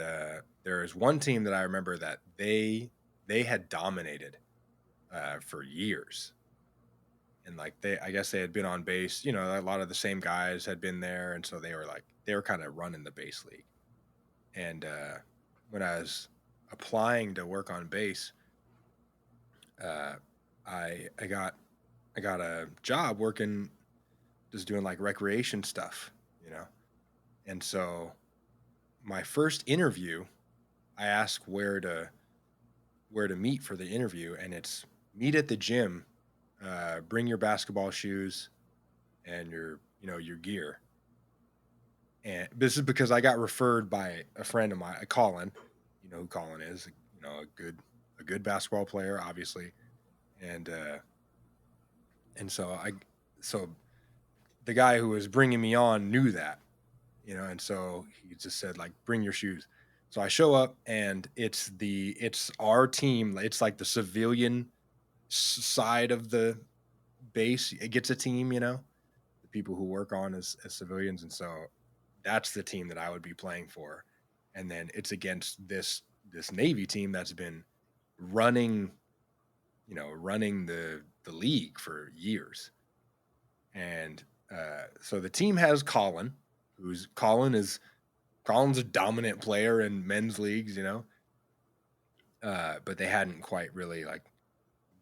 there is one team that I remember that they had dominated for years. And like I guess they had been on base, a lot of the same guys had been there, and so they were kind of running the base league. And when I was applying to work on base, I got a job working, just doing like recreation stuff, And so my first interview, I asked where to meet for the interview, and it's meet at the gym. Bring your basketball shoes and your gear. And this is because I got referred by a friend of mine, Colin. You know who Colin is? A good basketball player, obviously. And so the guy who was bringing me on knew that, and so he just said like, bring your shoes. So I show up and it's our team. It's like the civilian side of the base. It gets a team, the people who work on as civilians. And so that's the team that I would be playing for. And then it's against this Navy team that's been running the league for years. And so the team has Colin, Colin's a dominant player in men's leagues, but they hadn't quite really like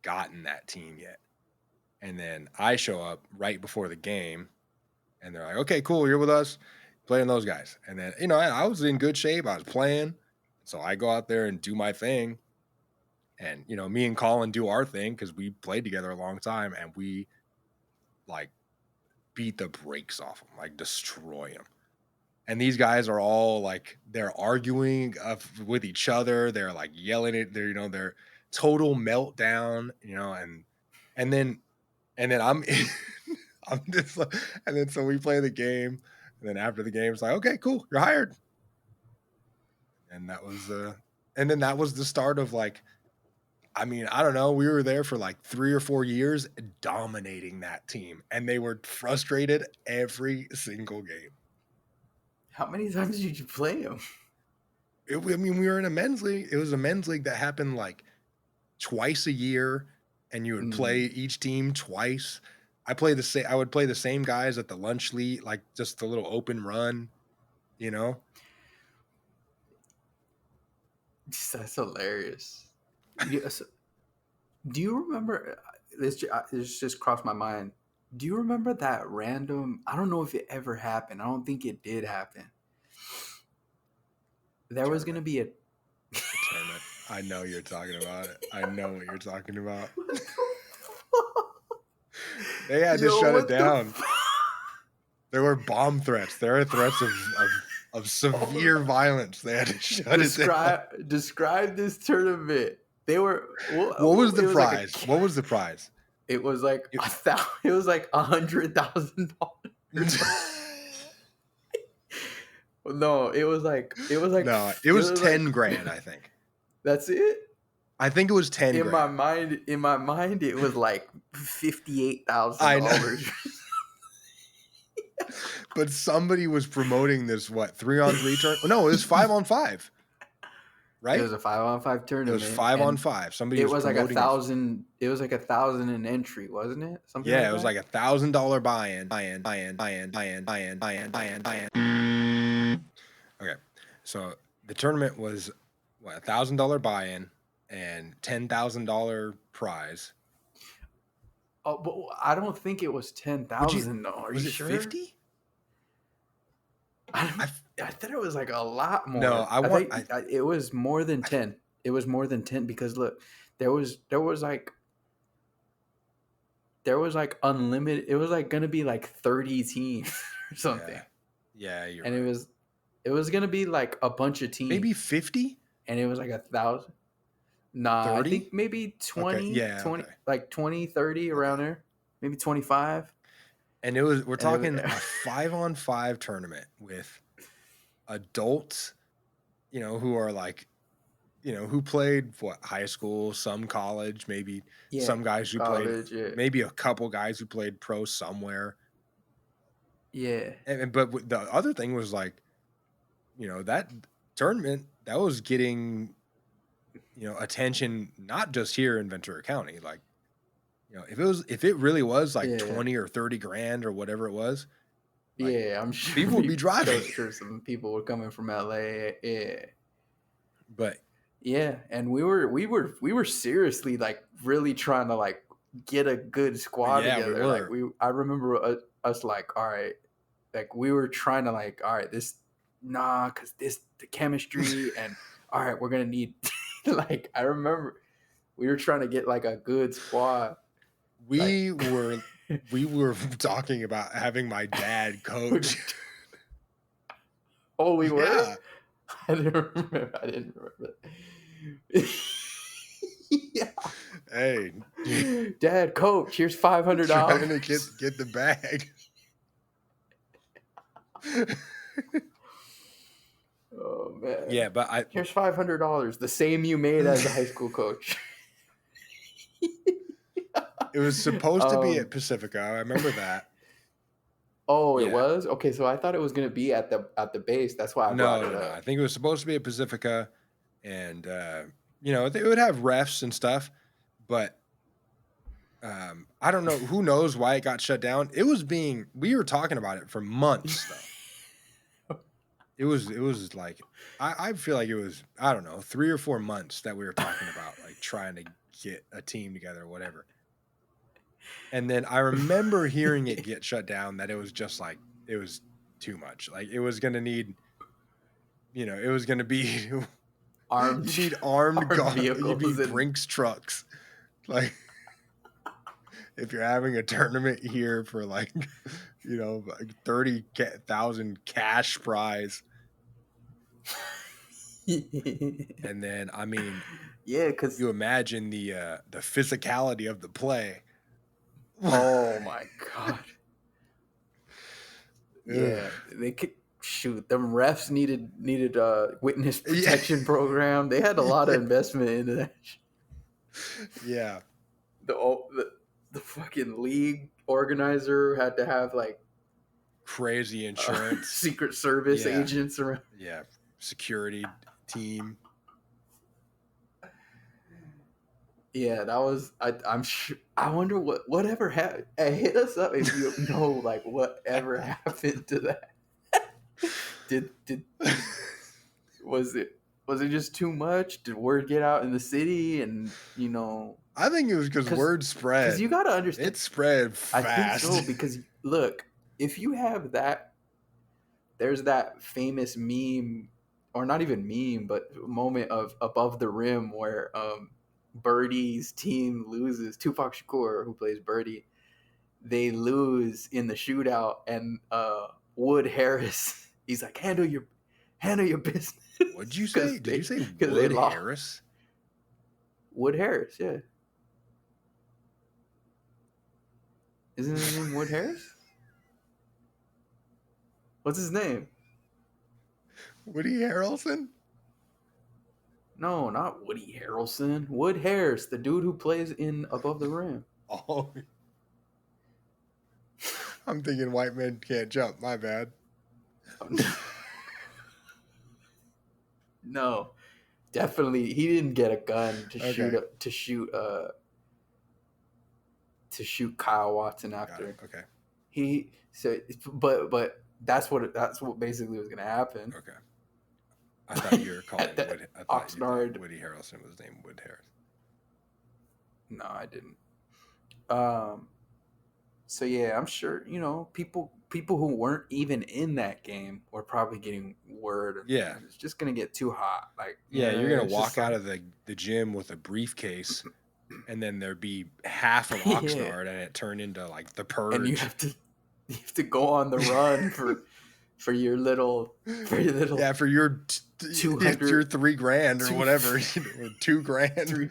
gotten that team yet. And then I show up right before the game, and they're like, okay, cool, you're with us, playing those guys. And then, I was in good shape. I was playing. So I go out there and do my thing. And, me and Colin do our thing because we played together a long time, and we, like, beat the brakes off them, like, destroy them. And these guys are all, like, they're arguing with each other. They're, like, yelling at their total meltdown, and then I'm just like, and then so we play the game, and then after the game, it's like, okay, cool, you're hired. And that was the start of like, I mean, I don't know, we were there for like 3 or 4 years dominating that team, and they were frustrated every single game. How many times did you play them? We were in a men's league. It was a men's league that happened like twice a year, and you would play each team twice. I would play the same guys at the lunch league, like just the little open run, That's hilarious. Do you remember this? Just crossed my mind. Do you remember that random? I don't know if it ever happened. I don't think it did happen. There was going to be a tournament. I know you're talking about it. I know what you're talking about. They had to shut it down. There were bomb threats. There are threats of severe violence. They had to shut it down. Describe this tournament. They were. What was the prize? What was the prize? It was like it was like $100,000. No, it was like no, it was 10 grand, I think. That's it? I think it was 10 in grand. In my mind, it was like $58,000. But somebody was promoting this 3-on-3 tournament. No, it was 5-on-5. right? It was a 5-on-5 It tournament. was 5-on-5. Somebody It was like promoting 1,000. It was like 1,000 an entry, wasn't it? Something Yeah, like it was that? like $1,000 buy-in. Okay, so the tournament was what, $1,000 buy-in and $10,000 prize. Oh, but I don't think it was 10,000 though. Are Was you it sure? 50? I thought it was like a lot more. No, it was more than 10. It was more than 10 because look, there was like unlimited. It was like gonna be like 30 teams or something. Yeah, you're and right. it was gonna be like a bunch of teams. Maybe 50? And it was like 1,000. Nah, 30? I think maybe 20, Okay, yeah, 20 okay. like 20, 30 around there. Maybe 25. And we're talking a 5-on-5 tournament with adults, who are like, who played high school, some college, maybe some guys who college, played, maybe a couple guys who played pro somewhere. Yeah. But the other thing was like, that tournament that was getting, attention not just here in Ventura County. Like, if it really was like 20 or 30 grand or whatever it was, like, I'm sure people would be driving. I'm sure some people were coming from LA. Yeah. But yeah, and we were seriously like really trying to like get a good squad together. We were. Like I remember us like, all right, like we were trying to like, all right, because the chemistry and all right, we're gonna need like I remember we were trying to get like a good squad. We were talking about having my dad coach. Oh, we were? Yeah. I didn't remember that. Yeah. Hey, Dad, coach, here's $500. Trying to get the bag. Oh man. Yeah, but here's $500, the same you made as a high school coach. It was supposed to be at Pacifica. I remember that. Oh, it was? Okay, so I thought it was gonna be at the base. That's why I brought it up. I think it was supposed to be at Pacifica, and they would have refs and stuff, but I don't know. Who knows why it got shut down? We were talking about it for months though. It was like I feel like it was, I don't know, 3 or 4 months that we were talking about like trying to get a team together or whatever. And then I remember hearing it get shut down, that it was just like, it was too much. Like it was going to need, it was going to be armed. You need armed vehicles. You need Brinks trucks. Like if you're having a tournament here for like, 30,000 cash prize. And then, I mean, because you imagine the physicality of the play. Oh my god. Yeah, they could shoot. Them refs needed a witness protection program. They had a lot of investment into that. Yeah. The fucking league organizer had to have like crazy insurance, Secret Service agents around. Yeah, security team. Yeah, that was. I'm sure. I wonder whatever happened. Hey, hit us up if you know like whatever happened to that. Did was it just too much? Did word get out in the city? And I think it was because word spread. Because you got to understand, it spread fast. I think so, because look, if you have that, there's that famous meme, or not even meme, but moment of above the rim where Birdie's team loses. Tupac Shakur, who plays Birdie, they lose in the shootout, and Wood Harris, he's like, handle your business. What'd you say? Did you say Wood Harris? Wood Harris, yeah. Isn't his name Wood Harris? What's his name? Woody Harrelson? No, not Woody Harrelson. Wood Harris, the dude who plays in Above the Rim. Oh. I'm thinking White Men Can't Jump. My bad. No. definitely he didn't get a gun to Okay. shoot Kyle Watson Got after. it. Okay. But that's what basically was gonna happen. Okay. I thought you were calling At the Wood. I thought you Oxnard. thought Woody Harrelson was named Wood Harris. No, I didn't. So yeah, I'm sure people who weren't even in that game were probably getting word. Yeah. It's just gonna get too hot. Like Yeah, you're gonna it's walk just out like- of the gym with a briefcase, and then there'd be half of Yeah. Oxnard, and it turned into like the Purge. and you have to go on the run for your little Yeah, for your 200 your $3,000 or two- whatever, or $2,000.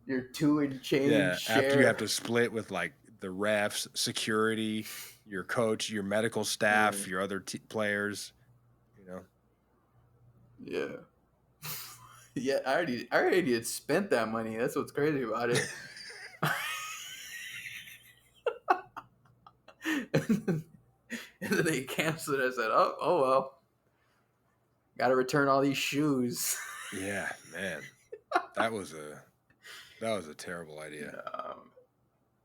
your 2 and change Yeah, share. after you have to split with like the refs, security, your coach, your medical staff, your other players. Yeah. Yeah, I already had spent that money. That's what's crazy about it. and then they canceled it. I said, oh well. Gotta return all these shoes. Yeah, man, that was a terrible idea.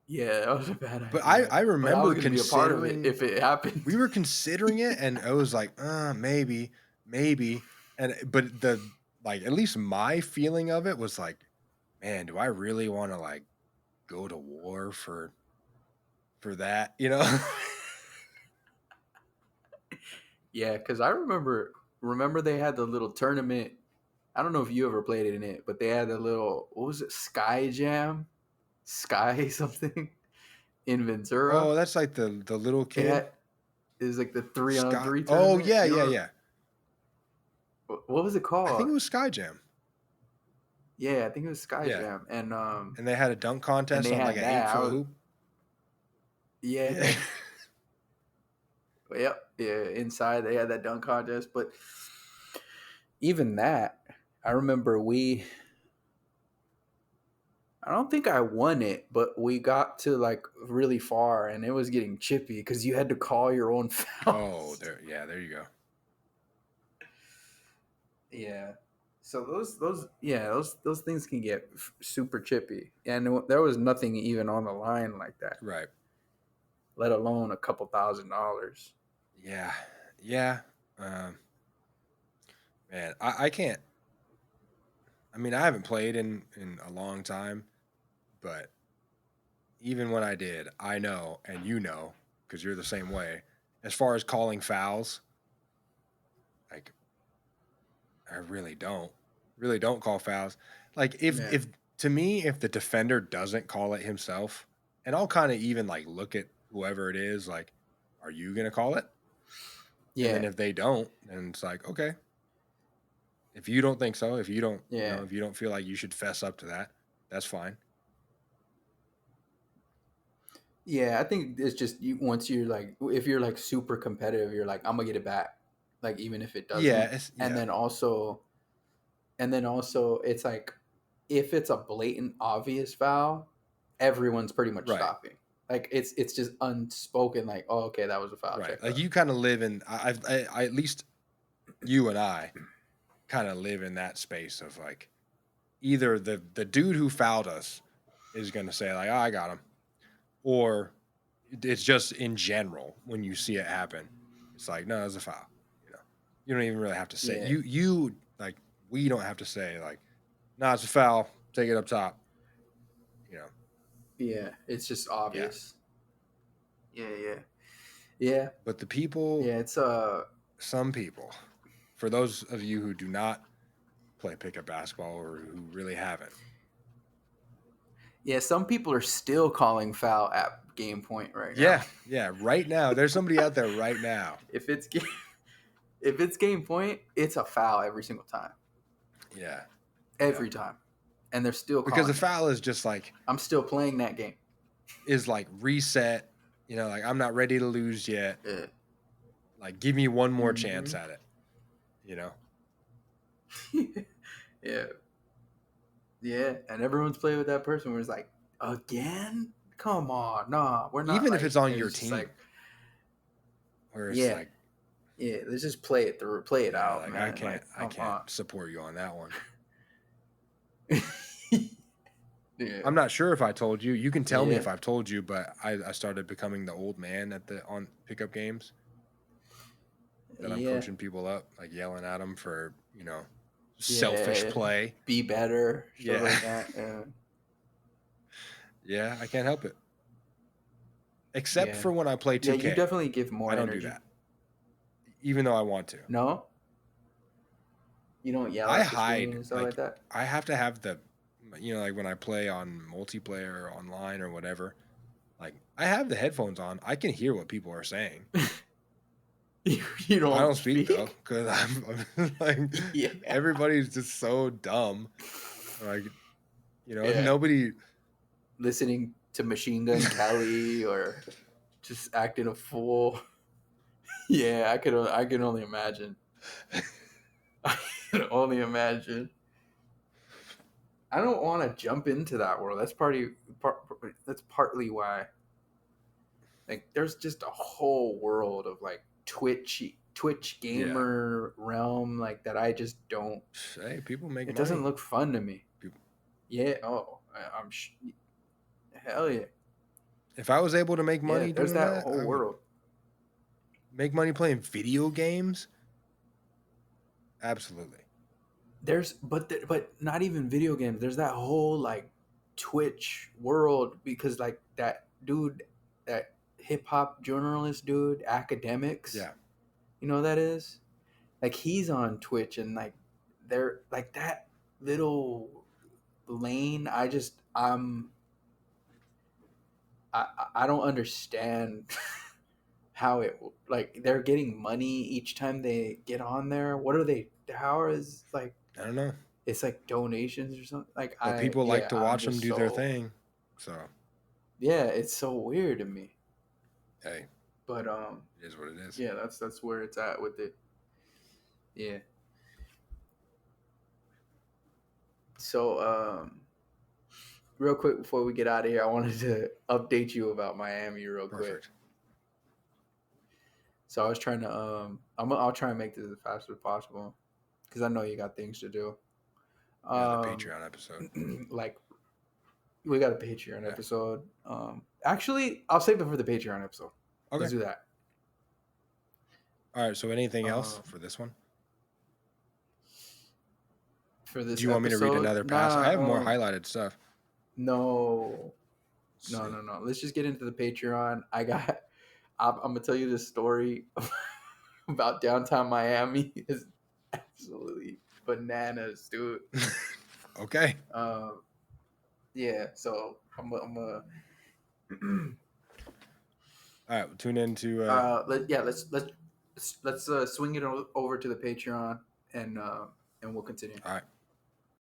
Yeah, that was a bad idea. But I remember I was gonna be a part of it considering if it happened. we were considering it, and I was like, maybe, but the like at least my feeling of it was like, man, do I really want to like go to war for that? Yeah, because I remember they had the little tournament. I don't know if you ever played in it, but they had the little, what was it, Sky Jam? Sky something in Ventura. Oh, that's like the little kid. It was like the 3-on-3 tournament. Oh, yeah. What was it called? I think it was Sky Jam. Yeah, I think it was Sky Jam. And they had a dunk contest on like an 8-foot hoop. Yeah. Yep. Yeah, inside they had that dunk contest. But even that, I remember I don't think I won it, but we got to like really far, and it was getting chippy because you had to call your own fouls. Oh, there you go. Yeah. So those things can get super chippy, and there was nothing even on the line like that, Right? Let alone a couple $1,000s. Yeah. Man, I can't. I mean, I haven't played in a long time, but even when I did, I know, and you know, because you're the same way. As far as calling fouls, like, I really don't call fouls. Like, if to me, if the defender doesn't call it himself, and I'll kind of even like look at whoever it is, like, are you gonna call it? Yeah. And then if they don't, then it's like, okay. If you don't think so, if you don't, if you don't feel like you should fess up to that, that's fine. Yeah, I think it's just once you're like, if you're like super competitive, you're like, I'm gonna get it back, like even if it doesn't. Yeah. And then also, it's like, if it's a blatant, obvious foul, everyone's pretty much stopping. Like it's just unspoken. Like, oh, okay, that was a foul. Right. Like you kind of live in. I at least you and I kind of live in that space of like, either the dude who fouled us is gonna say like, oh, I got him. Or it's just in general when you see it happen, it's like, no, it's a foul. You don't even really have to say. You like, we don't have to say like, no, it's a foul. Take it up top. Yeah, it's just obvious. Yeah. But the people. Yeah, it's some people. For those of you who do not play pickup basketball or who really haven't. Yeah, some people are still calling foul at game point right now. Yeah, right now. There's somebody out there right now. If it's game point, it's a foul every single time. Yeah. Every time. And they're still calling because the foul is just like, I'm still playing that game. Is like reset, like I'm not ready to lose yet. Yeah. Like give me one more chance at it. Yeah, and everyone's playing with that person where it's like, again? Come on, nah, we're not. Even if it's on your team, like, where it's like, Yeah, let's just play it through, play it Yeah, out, like man. I can't support you on that one. Yeah. I'm not sure if I told you. You can tell me Yeah. if I've told you, but I started becoming the old man on pickup games. That I'm Yeah. coaching people up, like yelling at them for, selfish play. Be better. Stuff Yeah. like that. Yeah. Yeah, I can't help it. Except Yeah. for when I play 2K. Yeah, you definitely give more I don't energy. do that. Even though I want to. No? You don't yell I at the screen hide. and stuff like that? I have to have the, like when I play on multiplayer or online or whatever, like I have the headphones on. I can hear what people are saying. You don't I don't speak though, speak? because I'm like, Yeah. everybody's just so dumb. Like, Yeah. nobody. Listening to Machine Gun Kelly or just acting a fool. Yeah, I can only imagine. I can only imagine. I don't want to jump into that world. That's that's partly why. Like, there's just a whole world of like Twitch gamer realm like that. I just don't. Hey, people make It money. doesn't look fun to me. People. Yeah. Oh, hell yeah. If I was able to make money there's doing that whole I would world. make money playing video games. Absolutely. But not even video games. There's that whole like Twitch world because like that dude, that hip hop journalist dude, Academics. Yeah. You know who that is? Like he's on Twitch and like they're like that little lane. I don't understand how it like they're getting money each time they get on there. What are they? How is like? I don't know. It's like donations or something. Like But people like to watch them do their thing. So yeah, it's so weird to me. Hey, but it is what it is. Yeah, that's where it's at with it. Yeah. So real quick before we get out of here, I wanted to update you about Miami real quick. So I was trying to I'll try and make this as fast as possible because I know you got things to do. Yeah, the Patreon episode. Like we got a Patreon episode. Actually, I'll save it for the Patreon episode. Okay. Let's do that. All right. So anything else for this one? For this, do you want me to read another pass? I have more highlighted stuff. No. Let's just get into the Patreon. I'm gonna tell you this story about downtown Miami. Is absolutely bananas, dude. Okay. Yeah. So I'm a. All right. Tune into. Let's swing it over to the Patreon and we'll continue. All right.